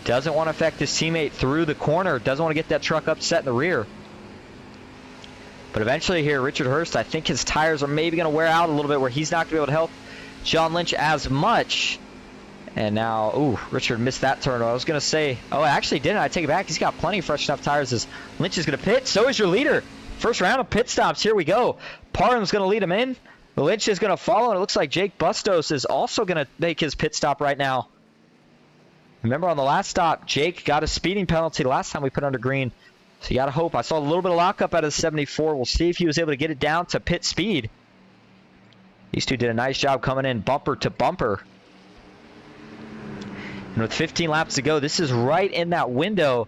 Doesn't want to affect his teammate through the corner. Doesn't want to get that truck upset in the rear. But eventually here, Richard Hurst, I think his tires are maybe going to wear out a little bit where he's not going to be able to help John Lynch as much. And now, ooh, Richard missed that turn. I was going to say, oh, I actually didn't. I take it back. He's got plenty of fresh enough tires as Lynch is going to pit. So is your leader. First round of pit stops. Here we go. Parham's going to lead him in. Lynch is going to follow, and it looks like Jake Bustos is also going to make his pit stop right now. Remember on the last stop, Jake got a speeding penalty the last time we put under green. So you got to hope. I saw a little bit of lockup out of the 74. We'll see if he was able to get it down to pit speed. These two did a nice job coming in bumper to bumper. And with 15 laps to go, this is right in that window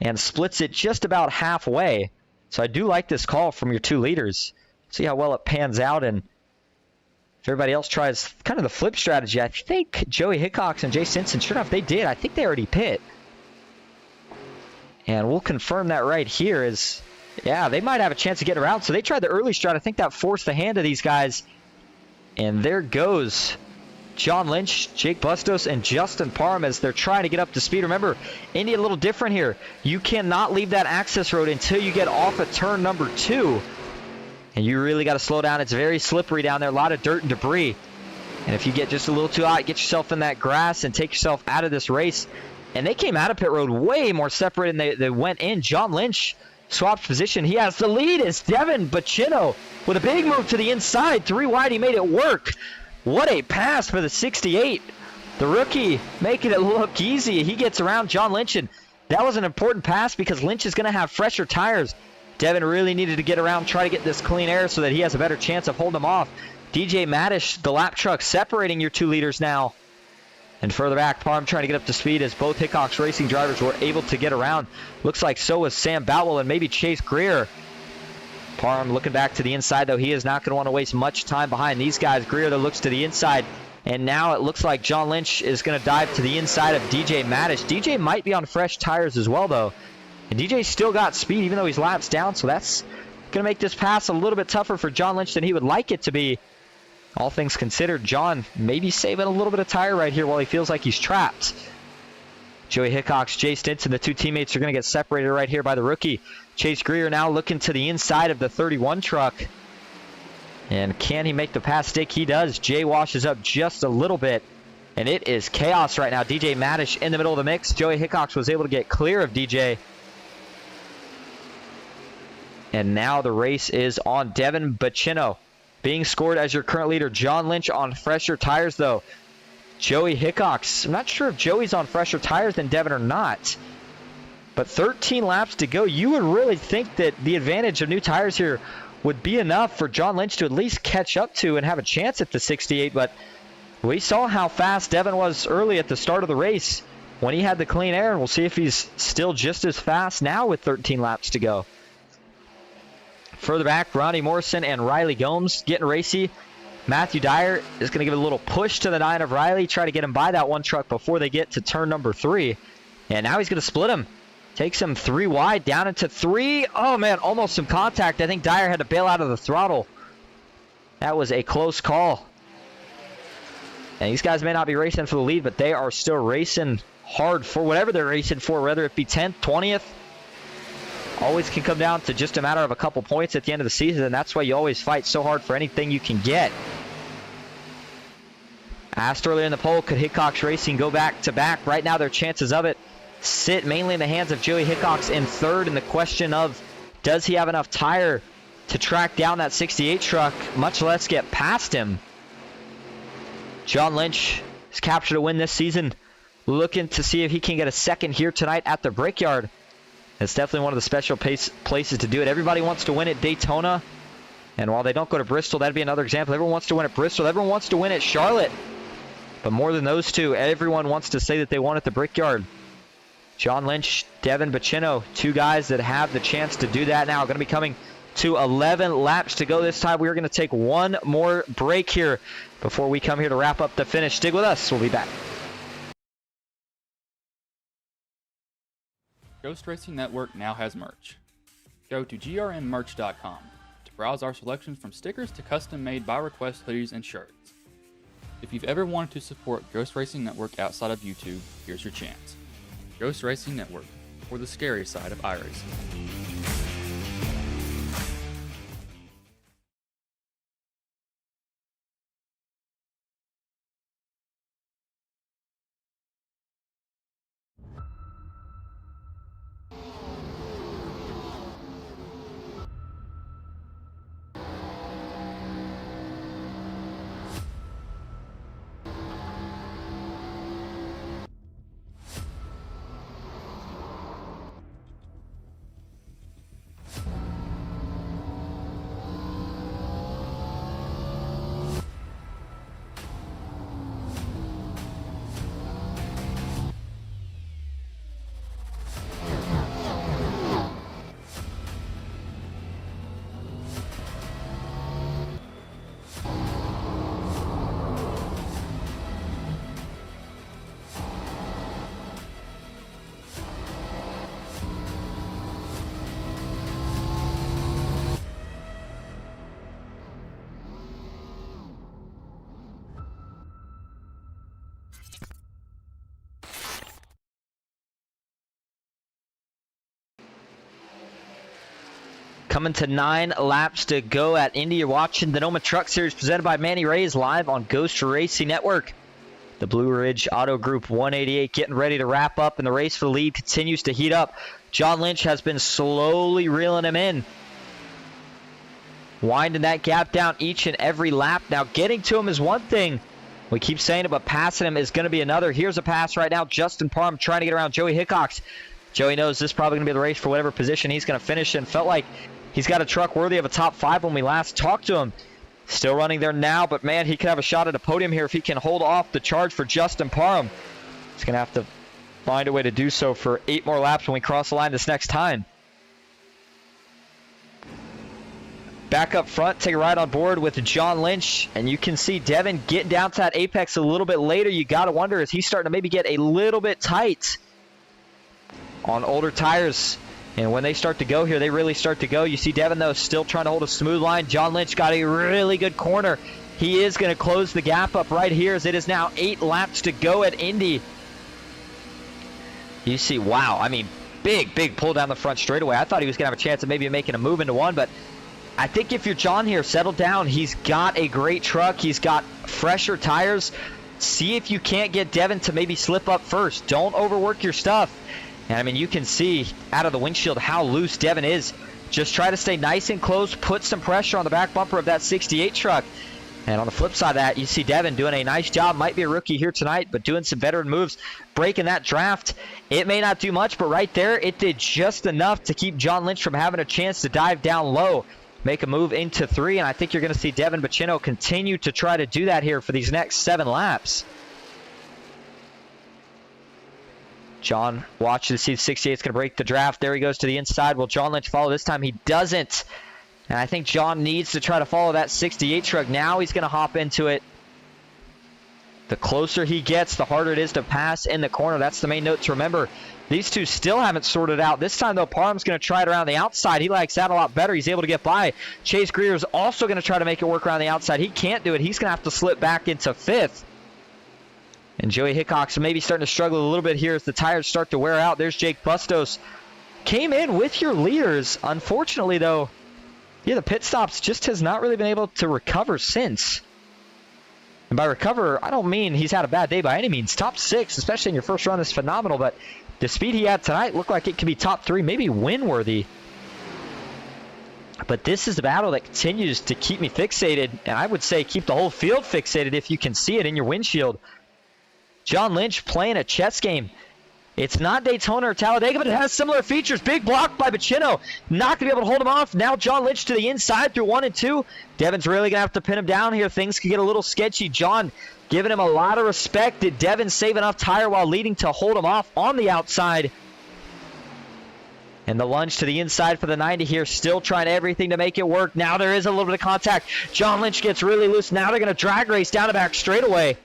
and splits it just about halfway. So I do like this call from your two leaders. See how well it pans out, and if everybody else tries kind of the flip strategy, I think Joey Hickox and Jay Stinson, sure enough, they did. I think they already pit. And we'll confirm that right here is, yeah, they might have a chance of getting around. So they tried the early strat. I think that forced the hand of these guys. And there goes John Lynch, Jake Bustos, and Justin Parham as they're trying to get up to speed. Remember, Indy a little different here. You cannot leave that access road until you get off of turn number 2. And you really got to slow down. It's very slippery down there. A lot of dirt and debris. And if you get just a little too hot, get yourself in that grass and take yourself out of this race. And they came out of pit road way more separated than they went in. John Lynch swapped position. He has the lead. It's Devin Bacino with a big move to the inside. 3 wide. He made it work. What a pass for the 68. The rookie making it look easy. He gets around John Lynch, and that was an important pass because Lynch is going to have fresher tires. Devin really needed to get around, try to get this clean air so that he has a better chance of holding him off. DJ Madish, the lap truck, separating your two leaders now. And further back, Parham trying to get up to speed as both Hickox Racing drivers were able to get around. Looks like so was Sam Boutwell and maybe Chase Greer. Parham looking back to the inside, though. He is not going to want to waste much time behind these guys. Greer, that looks to the inside. And now it looks like John Lynch is going to dive to the inside of DJ Madish. DJ might be on fresh tires as well, though. And DJ's still got speed, even though he's laps down. So that's going to make this pass a little bit tougher for John Lynch than he would like it to be. All things considered, John maybe saving a little bit of tire right here while he feels like he's trapped. Joey Hickox, Jay Stinson, the two teammates are going to get separated right here by the rookie. Chase Greer now looking to the inside of the 31 truck. And can he make the pass stick? He does. Jay washes up just a little bit. And it is chaos right now. DJ Madish in the middle of the mix. Joey Hickox was able to get clear of DJ. And now the race is on. Devin Bacino being scored as your current leader. John Lynch on fresher tires, though. Joey Hickox. I'm not sure if Joey's on fresher tires than Devin or not. But 13 laps to go. You would really think that the advantage of new tires here would be enough for John Lynch to at least catch up to and have a chance at the 68. But we saw how fast Devin was early at the start of the race when he had the clean air. And we'll see if he's still just as fast now with 13 laps to go. Further back, Ronnie Morrison and Riley Gomes getting racy. Matthew Dyer is going to give a little push to the 9 of Riley, try to get him by that one truck before they get to turn number 3. And now he's going to split him. Takes him 3 wide, down into 3. Oh, man, almost some contact. I think Dyer had to bail out of the throttle. That was a close call. And these guys may not be racing for the lead, but they are still racing hard for whatever they're racing for, whether it be 10th, 20th. Always can come down to just a matter of a couple points at the end of the season, and that's why you always fight so hard for anything you can get. Asked earlier in the poll, could Hickox Racing go back-to-back? Right now, their chances of it sit mainly in the hands of Joey Hickox in third, and the question of, does he have enough tire to track down that 68 truck, much less get past him? John Lynch has captured a win this season, looking to see if he can get a second here tonight at the Brickyard. It's definitely one of the special places to do it. Everybody wants to win at Daytona. And while they don't go to Bristol, that'd be another example. Everyone wants to win at Bristol. Everyone wants to win at Charlotte. But more than those two, everyone wants to say that they won at the Brickyard. John Lynch, Devin Bacino, two guys that have the chance to do that now. Going to be coming to 11 laps to go this time. We're going to take one more break here before we come here to wrap up the finish. Stick with us. We'll be back. Ghost Racing Network now has merch. Go to grnmerch.com to browse our selections from stickers to custom-made by request hoodies and shirts. If you've ever wanted to support Ghost Racing Network outside of YouTube, here's your chance. Ghost Racing Network, for the scary side of iRacing. Coming to 9 laps to go at Indy. You're watching the NOMA Truck Series presented by Manny Rays live on Ghost Racing Network. The Blue Ridge Auto Group 188 getting ready to wrap up, and the race for the lead continues to heat up. John Lynch has been slowly reeling him in, winding that gap down each and every lap. Now, getting to him is one thing. We keep saying it, but passing him is going to be another. Here's a pass right now. Justin Parham trying to get around Joey Hickox. Joey knows this is probably going to be the race for whatever position he's going to finish in. Felt like he's got a truck worthy of a top 5 when we last talked to him. Still running there now, but man, he could have a shot at a podium here if he can hold off the charge for Justin Parham. He's going to have to find a way to do so for 8 more laps when we cross the line this next time. Back up front, take a ride on board with John Lynch, and you can see Devin getting down to that apex a little bit later. You got to wonder, is he starting to maybe get a little bit tight on older tires? And when they start to go here, they really start to go. You see Devin, though, still trying to hold a smooth line. John Lynch got a really good corner. He is going to close the gap up right here as it is now 8 laps to go at Indy. You see, wow, I mean, big pull down the front straightaway. I thought he was going to have a chance of maybe making a move into one, but I think if you're John here, settle down. He's got a great truck. He's got fresher tires. See if you can't get Devin to maybe slip up first. Don't overwork your stuff. And I mean, you can see out of the windshield how loose Devin is. Just try to stay nice and close, put some pressure on the back bumper of that 68 truck. And on the flip side of that, you see Devin doing a nice job. Might be a rookie here tonight, but doing some veteran moves, breaking that draft. It may not do much, but right there, it did just enough to keep John Lynch from having a chance to dive down low, make a move into 3, and I think you're going to see Devin Bacino continue to try to do that here for these next 7 laps. John watches to see if 68 is going to break the draft. There he goes to the inside. Will John Lynch follow this time? He doesn't. And I think John needs to try to follow that 68 truck. Now he's going to hop into it. The closer he gets, the harder it is to pass in the corner. That's the main note to remember. These two still haven't sorted out. This time, though, Parham's going to try it around the outside. He likes that a lot better. He's able to get by. Chase Greer's also going to try to make it work around the outside. He can't do it. He's going to have to slip back into 5th. And Joey Hickox maybe starting to struggle a little bit here as the tires start to wear out. There's Jake Bustos. Came in with your leaders. Unfortunately, though, yeah, the pit stops just has not really been able to recover since. And by recover, I don't mean he's had a bad day by any means. Top 6, especially in your first run, is phenomenal. But the speed he had tonight looked like it could be top 3, maybe win-worthy. But this is a battle that continues to keep me fixated. And I would say keep the whole field fixated if you can see it in your windshield. John Lynch playing a chess game. It's not Daytona or Talladega, but it has similar features. Big block by Bacino. Not going to be able to hold him off. Now John Lynch to the inside through 1 and 2. Devin's really going to have to pin him down here. Things could get a little sketchy. John giving him a lot of respect. Did Devin save enough tire while leading to hold him off on the outside? And the lunge to the inside for the 90 here. Still trying everything to make it work. Now there is a little bit of contact. John Lynch gets really loose. Now they're going to drag race down the back straightaway.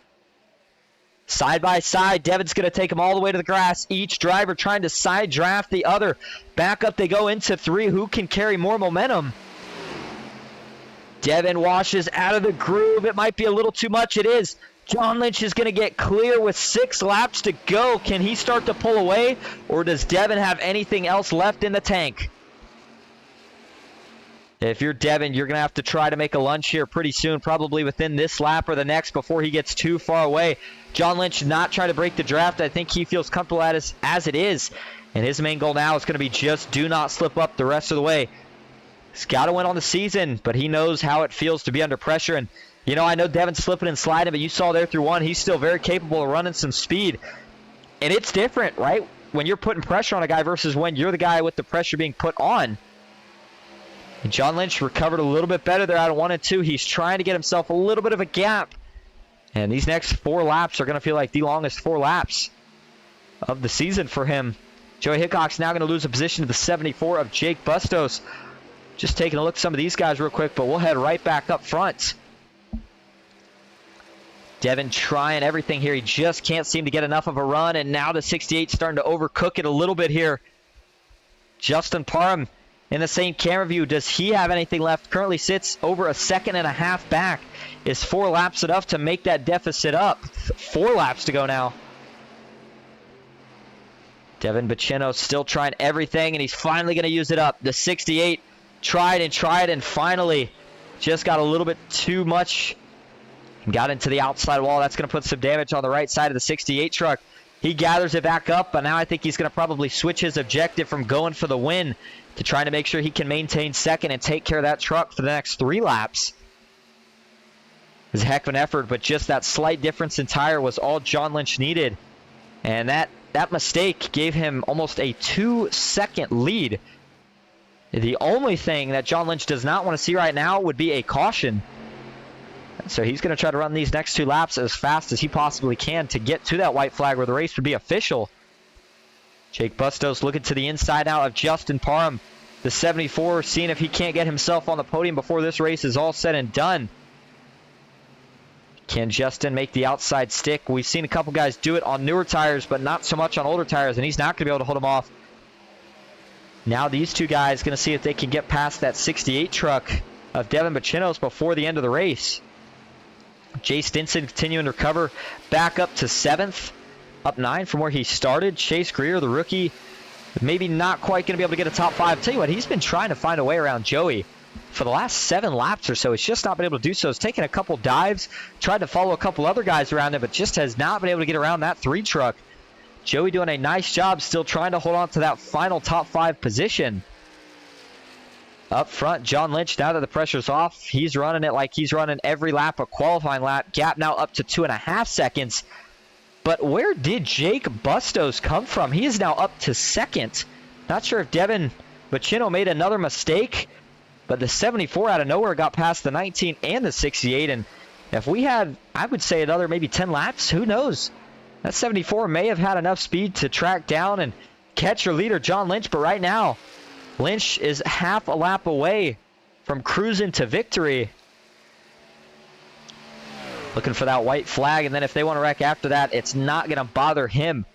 Side by side, Devin's going to take them all the way to the grass. Each driver trying to side draft the other. Back up they go into 3. Who can carry more momentum? Devin washes out of the groove. It might be a little too much. It is. John Lynch is going to get clear with 6 laps to go. Can he start to pull away, or does Devin have anything else left in the tank? If you're Devin, you're going to have to try to make a lunge here pretty soon, probably within this lap or the next before he gets too far away. John Lynch not trying to break the draft. I think he feels comfortable as it is. And his main goal now is going to be just do not slip up the rest of the way. He's got to win on the season, but he knows how it feels to be under pressure. And, you know, I know Devin's slipping and sliding, but you saw there through 1, he's still very capable of running some speed. And it's different, right? When you're putting pressure on a guy versus when you're the guy with the pressure being put on. And John Lynch recovered a little bit better there out of 1 and 2. He's trying to get himself a little bit of a gap. And these next 4 laps are going to feel like the longest 4 laps of the season for him. Joey Hickox now going to lose a position to the 74 of Jake Bustos. Just taking a look at some of these guys real quick, but we'll head right back up front. Devin trying everything here. He just can't seem to get enough of a run, and now the 68 starting to overcook it a little bit here. Justin Parham in the same camera view. Does he have anything left? Currently sits over a 1.5 seconds back. Is 4 laps enough to make that deficit up? 4 laps to go now. Devin Bacino still trying everything, and he's finally going to use it up. The 68 tried and finally just got a little bit too much and got into the outside wall. That's going to put some damage on the right side of the 68 truck. He gathers it back up, but now I think he's going to probably switch his objective from going for the win to trying to make sure he can maintain second and take care of that truck for the next 3 laps. It was a heck of an effort, but just that slight difference in tire was all John Lynch needed. And that mistake gave him almost a 2-second lead. The only thing that John Lynch does not want to see right now would be a caution. So he's going to try to run these next 2 laps as fast as he possibly can to get to that white flag where the race would be official. Jake Bustos looking to the inside now of Justin Parham, the 74, seeing if he can't get himself on the podium before this race is all said and done. Can Justin make the outside stick? We've seen a couple guys do it on newer tires, but not so much on older tires, and he's not going to be able to hold him off. Now these 2 guys going to see if they can get past that 68 truck of Devin Bacino's before the end of the race. Jay Stinson continuing to recover back up to 7th, up 9 from where he started. Chase Greer, the rookie, maybe not quite going to be able to get a top 5. I'll tell you what, he's been trying to find a way around Joey for the last 7 laps or so. He's just not been able to do so. He's taken a couple dives, tried to follow a couple other guys around him, but just has not been able to get around that 3 truck. Joey doing a nice job still trying to hold on to that final top 5 position. Up front, John Lynch, now that the pressure's off, he's running it like he's running every lap, a qualifying lap. Gap now up to 2.5 seconds. But where did Jake Bustos come from? He is now up to 2nd. Not sure if Devin Bacino made another mistake, but the 74 out of nowhere got past the 19 and the 68. And if we had, I would say, another maybe 10 laps, who knows? That 74 may have had enough speed to track down and catch your leader, John Lynch. But right now, Lynch is half a lap away from cruising to victory. Looking for that white flag, and then if they want to wreck after that, it's not going to bother him.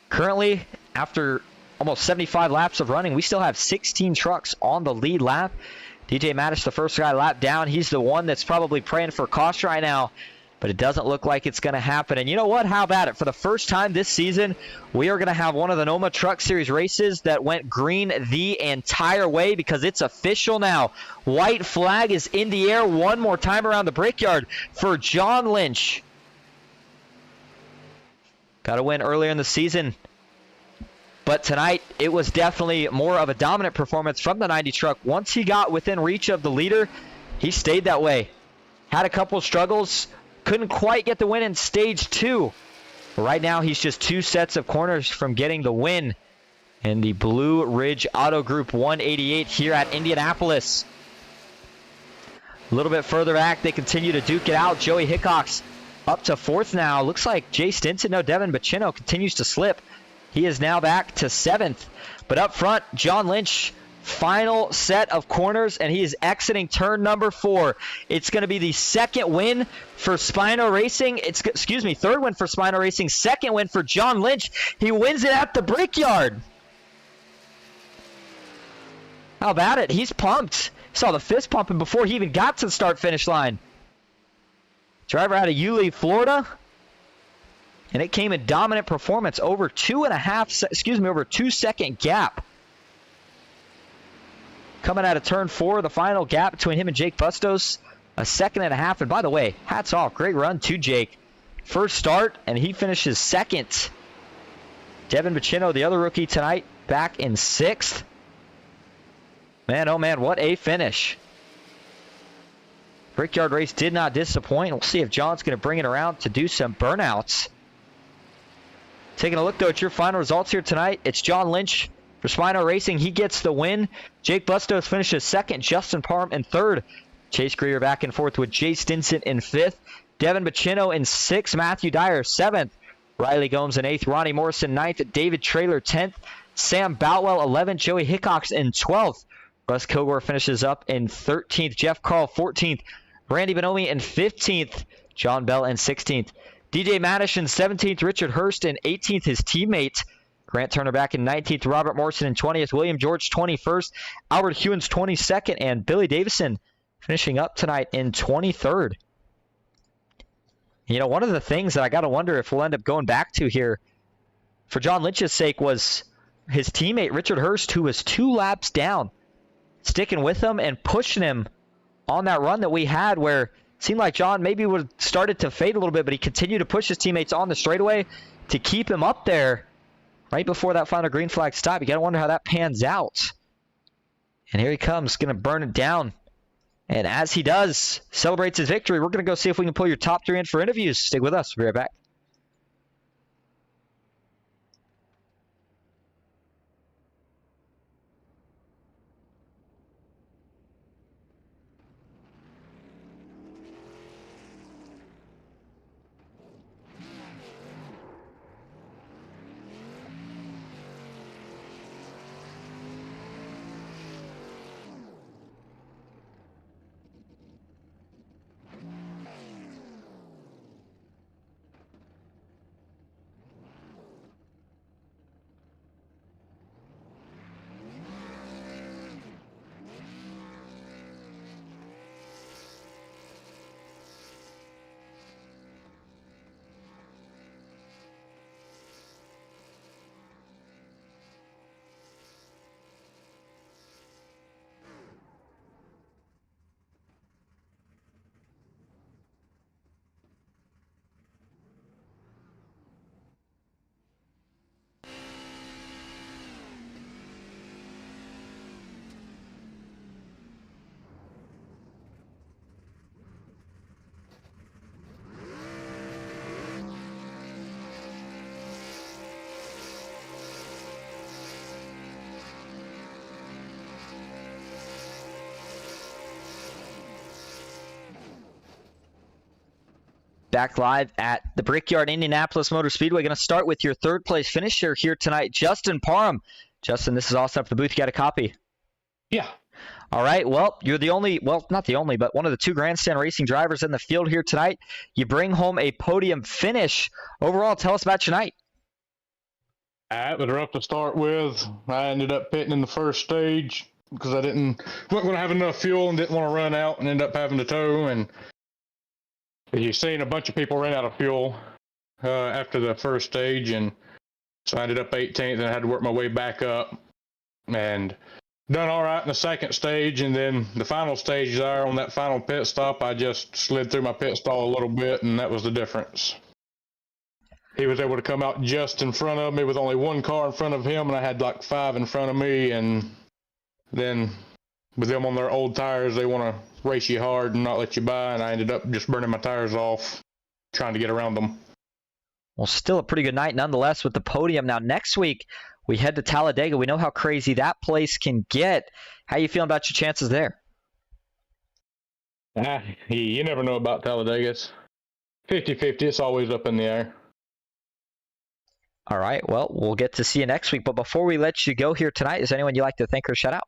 Currently, after almost 75 laps of running, we still have 16 trucks on the lead lap. DJ Madish, the first guy lap down, he's the one that's probably praying for caution right now. But it doesn't look like it's going to happen. And you know what? How about it? For the first time this season, we are going to have one of the NOMA Truck Series races that went green the entire way because it's official now. White flag is in the air one more time around the Brickyard for John Lynch. Got a win earlier in the season. But tonight, it was definitely more of a dominant performance from the 90 truck. Once he got within reach of the leader, he stayed that way. Had a couple struggles. Couldn't quite get the win in stage 2. But right now, he's just 2 sets of corners from getting the win in the Blue Ridge Auto Group 188 here at Indianapolis. A little bit further back, they continue to duke it out. Joey Hickox up to 4th now. Looks like Jay Stinson, no, Devin Bacino continues to slip. He is now back to 7th. But up front, John Lynch, final set of corners, and he is exiting turn number 4. It's going to be the 2nd win for SPINO Racing. Excuse me, 3rd win for SPINO Racing, 2nd win for John Lynch. He wins it at the Brickyard. How about it? He's pumped. Saw the fist pumping before he even got to the start-finish line. Driver out of Yulee, Florida. And it came in dominant performance over 2-second gap. Coming out of turn 4, the final gap between him and Jake Bustos, 1.5 seconds. And by the way, hats off. Great run to Jake. First start, and he finishes 2nd. Devin Bacino, the other rookie tonight, back in 6th. Man, oh man, what a finish. Brickyard race did not disappoint. We'll see if John's going to bring it around to do some burnouts. Taking a look, though, at your final results here tonight. It's John Lynch for SPINO Racing. He gets the win. Jake Bustos finishes 2nd. Justin Parham in 3rd. Chase Greer back and forth with Jay Stinson in 5th. Devin Bacino in 6th. Matthew Dyer 7th. Riley Gomes in 8th. Ronnie Morrison 9th. David Traylor 10th. Sam Boutwell 11th. Joey Hickox in 12th. Russ Kilgore finishes up in 13th. Jeff Carl 14th. Randy Bonomi in 15th. John Bell in 16th. DJ Madish in 17th. Richard Hurst in 18th. His teammate. Grant Turner back in 19th. Robert Morrison in 20th. William George 21st. Albert Hewins 22nd. And Billy Davison finishing up tonight in 23rd. You know, one of the things that I got to wonder if we'll end up going back to here for John Lynch's sake was his teammate Richard Hurst, who was 2 laps down. sticking with him and pushing him on that run that we had where it seemed like John maybe would have started to fade a little bit, but he continued to push his teammates on the straightaway to keep him up there right before that final green flag stop. You got to wonder how that pans out. And here he comes, going to burn it down. And as he does, celebrates his victory, we're going to go see if we can pull your top 3 in for interviews. Stick with us. We'll be right back. Back live at the Brickyard Indianapolis Motor Speedway. Going to start with your third place finisher here tonight, Justin Parham. Justin, this is all set for the booth. You got a copy? Yeah. All right. Well, you're the only, well, not the only, but one of the 2 Grandstand Racing drivers in the field here tonight. You bring home a podium finish. Overall, tell us about your night. It was rough to start with. I ended up pitting in the first stage because I wasn't going to have enough fuel and didn't want to run out and end up having to tow. And you've seen a bunch of people ran out of fuel after the first stage, and so I ended up 18th and I had to work my way back up and done all right in the second stage. And then the final stage there on that final pit stop, I just slid through my pit stall a little bit, and that was the difference. He was able to come out just in front of me with only 1 car in front of him, and I had like 5 in front of me. And then with them on their old tires, they want to race you hard and not let you by, and I ended up just burning my tires off trying to get around them. Well, still a pretty good night nonetheless with the podium. Now, next week, we head to Talladega. We know how crazy that place can get. How you feeling about your chances there? You never know about Talladega. It's 50-50. It's always up in the air. All right. Well, we'll get to see you next week. But before we let you go here tonight, is there anyone you'd like to thank or shout out?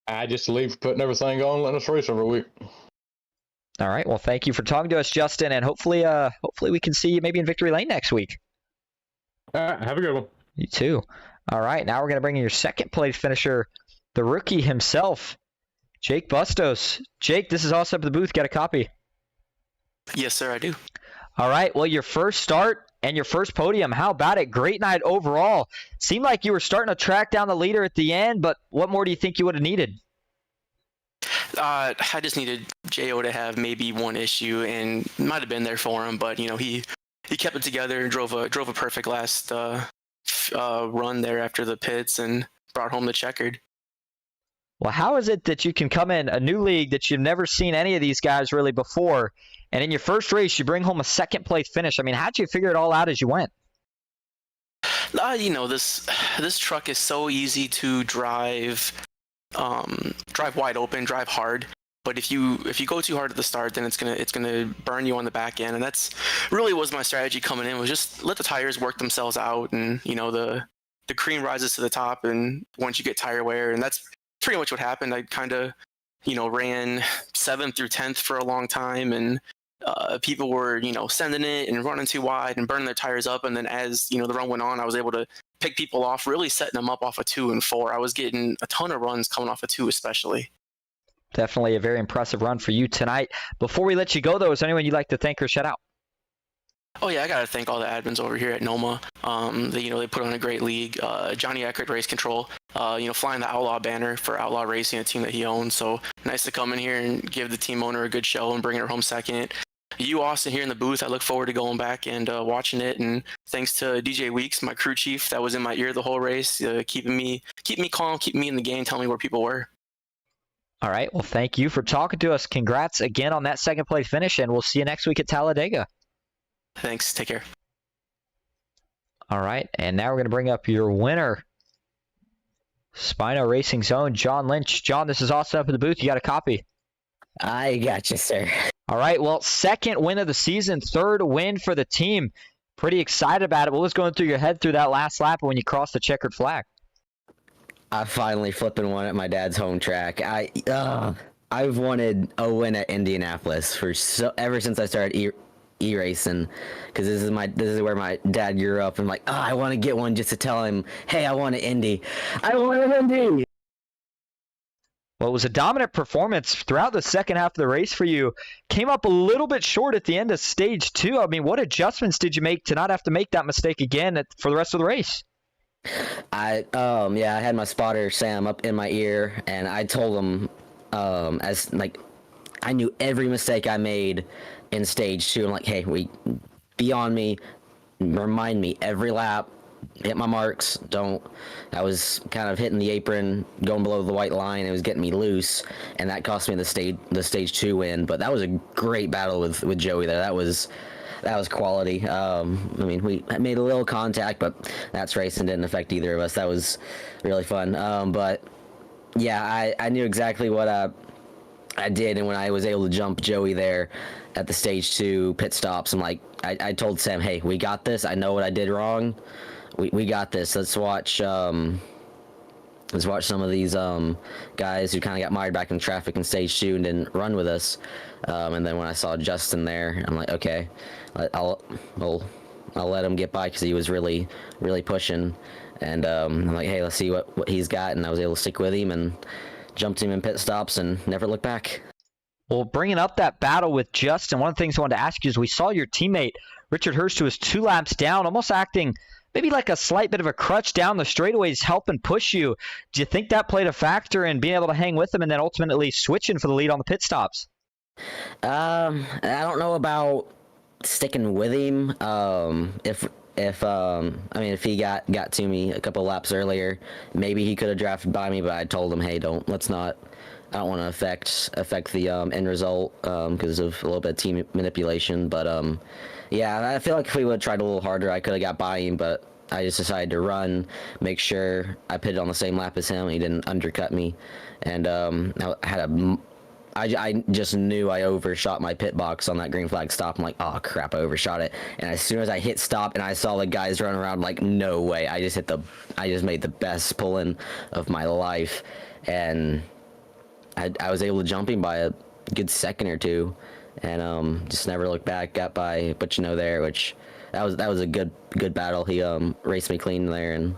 I just leave for putting everything on, letting us race every week. All right. Well, thank you for talking to us, Justin, and hopefully we can see you maybe in Victory Lane next week. All right. Have a good one. You too. All right. Now we're going to bring in your second place finisher, the rookie himself, Jake Bustos. Jake, this is all set up the booth. Got a copy? Yes, sir, I do. All right. Well, your first start and your first podium. How about it? Great night overall. Seemed like you were starting to track down the leader at the end, but what more do you think you would have needed? I just needed Jo to have maybe one issue, and might have been there for him, but he kept it together and drove a perfect last run there after the pits and brought home the checkered. Well, how is it that you can come in a new league that you've never seen any of these guys really before, and in your first race you bring home a second place finish? I mean, how'd you figure it all out as you went? This truck is so easy to drive wide open, drive hard. But if you go too hard at the start, then it's gonna burn you on the back end, and that's really was my strategy coming in, was just let the tires work themselves out, and the cream rises to the top, and once you get tire wear, and that's pretty much what happened. I kind of ran 7th through 10th for a long time, and people were sending it and running too wide and burning their tires up, and then as the run went on, I was able to pick people off, really setting them up off of 2 and 4. I was getting a ton of runs coming off of 2 especially. Definitely a very impressive run for you tonight. Before we let you go, though, is there anyone you'd like to thank or shout out? Oh yeah, I gotta thank all the admins over here at NOMA. They put on a great league. Johnny Eckert, Race Control, flying the Outlaw banner for Outlaw Racing, a team that he owns. So nice to come in here and give the team owner a good show and bring her home second. You, Austin, here in the booth, I look forward to going back and watching it. And thanks to DJ Weeks, my crew chief, that was in my ear the whole race, keeping me calm, keeping me in the game, telling me where people were. All right. Well, thank you for talking to us. Congrats again on that second place finish, and we'll see you next week at Talladega. Thanks. Take care. All right. And now we're going to bring up your winner, SPINO Racing Zone, John Lynch. John, this is Austin up in the booth. You got a copy? I got you, sir. All right. Well, second win of the season, third win for the team. Pretty excited about it. What was going through your head through that last lap when you crossed the checkered flag? I finally flipping one at my dad's home track. I've wanted a win at Indianapolis ever since I started e-racing, because this is where my dad grew up. I'm like, I want to get one just to tell him, hey, I want an Indy. I want an Indy. Well, it was a dominant performance throughout the second half of the race for you. Came up a little bit short at the end of stage 2. I mean, what adjustments did you make to not have to make that mistake again for the rest of the race? I had my spotter Sam up in my ear, and I told him I knew every mistake I made in stage 2. I'm like, hey, be on me, remind me every lap, hit my marks. I was kind of hitting the apron, going below the white line. It was getting me loose, and that cost me the stage 2 win. But that was a great battle with Joey there. That was quality. I mean, we made a little contact, but that's racing, didn't affect either of us. That was really fun. But yeah, I knew exactly what I did, and when I was able to jump Joey there at the stage 2 pit stops, I'm like, I told Sam, hey, we got this. I know what I did wrong. We got this. Let's watch some of these guys who kind of got mired back in traffic in stage 2 and didn't run with us. And then when I saw Justin there, I'm like, okay, I'll let him get by, because he was really, really pushing. And I'm like, hey, let's see what he's got. And I was able to stick with him and jumped him in pit stops and never looked back. Well, bringing up that battle with Justin, one of the things I wanted to ask you is we saw your teammate, Richard Hurst, who was 2 laps down, almost acting maybe like a slight bit of a crutch down the straightaways, helping push you. Do you think that played a factor in being able to hang with him and then ultimately switching for the lead on the pit stops? I don't know about sticking with him. If he got to me a couple laps earlier, maybe he could have drafted by me, but I told him, hey, I don't want to affect the end result because of a little bit of team manipulation. But yeah, I feel like if we would have tried a little harder, I could have got by him, but I just decided to run, make sure I pitted on the same lap as him, and he didn't undercut me. And I just knew I overshot my pit box on that green flag stop. I'm like, oh crap, I overshot it. And as soon as I hit stop and I saw the guys running around, like, no way. I just made the best pull-in of my life. And I was able to jump him by a good second or two, and just never looked back. Got by Butchino there, which that was a good battle. He raced me clean there, and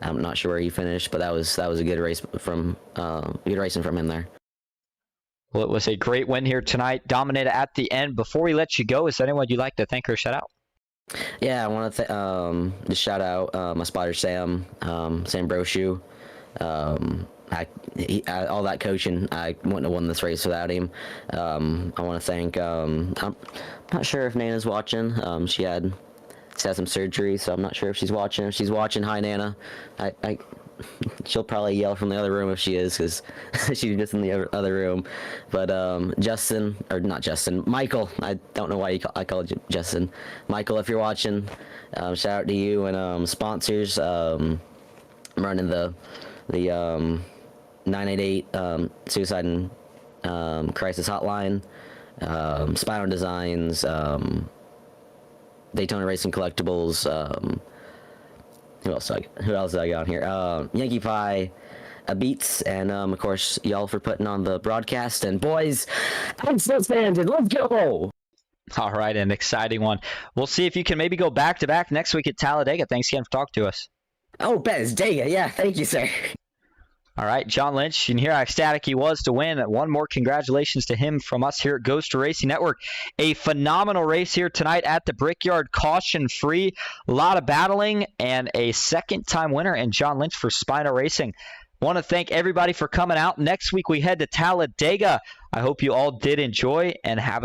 I'm not sure where he finished, but that was a good race from good racing from him there. Well, it was a great win here tonight. Dominated at the end. Before we let you go, is there anyone you'd like to thank or shout out? Yeah, I want to just shout out my spotter Sam Broshu. All that coaching, I wouldn't have won this race without him. I want to thank, I'm not sure if Nana's watching. She had some surgery, so I'm not sure if she's watching. If she's watching, hi Nana. She'll probably yell from the other room if she is, because she's just in the other room. But Michael, I don't know why I called you Justin. Michael, if you're watching, shout out to you, and sponsors. I'm running the 988 suicide and crisis hotline, SPINO Designs, Daytona Racing Collectibles. Who else did I got on here? Yankee Pie, Beats, and of course y'all for putting on the broadcast. And boys, I'm so standing. Let's go! All right, an exciting one. We'll see if you can maybe go back to back next week at Talladega. Thanks again for talking to us. Oh, Bez, Dega, yeah, thank you, sir. All right, John Lynch, you can hear how ecstatic he was to win. One more congratulations to him from us here at Ghost Racing Network. A phenomenal race here tonight at the Brickyard, caution-free. A lot of battling and a second-time winner, and John Lynch for SPINO Racing. Want to thank everybody for coming out. Next week we head to Talladega. I hope you all did enjoy and have a good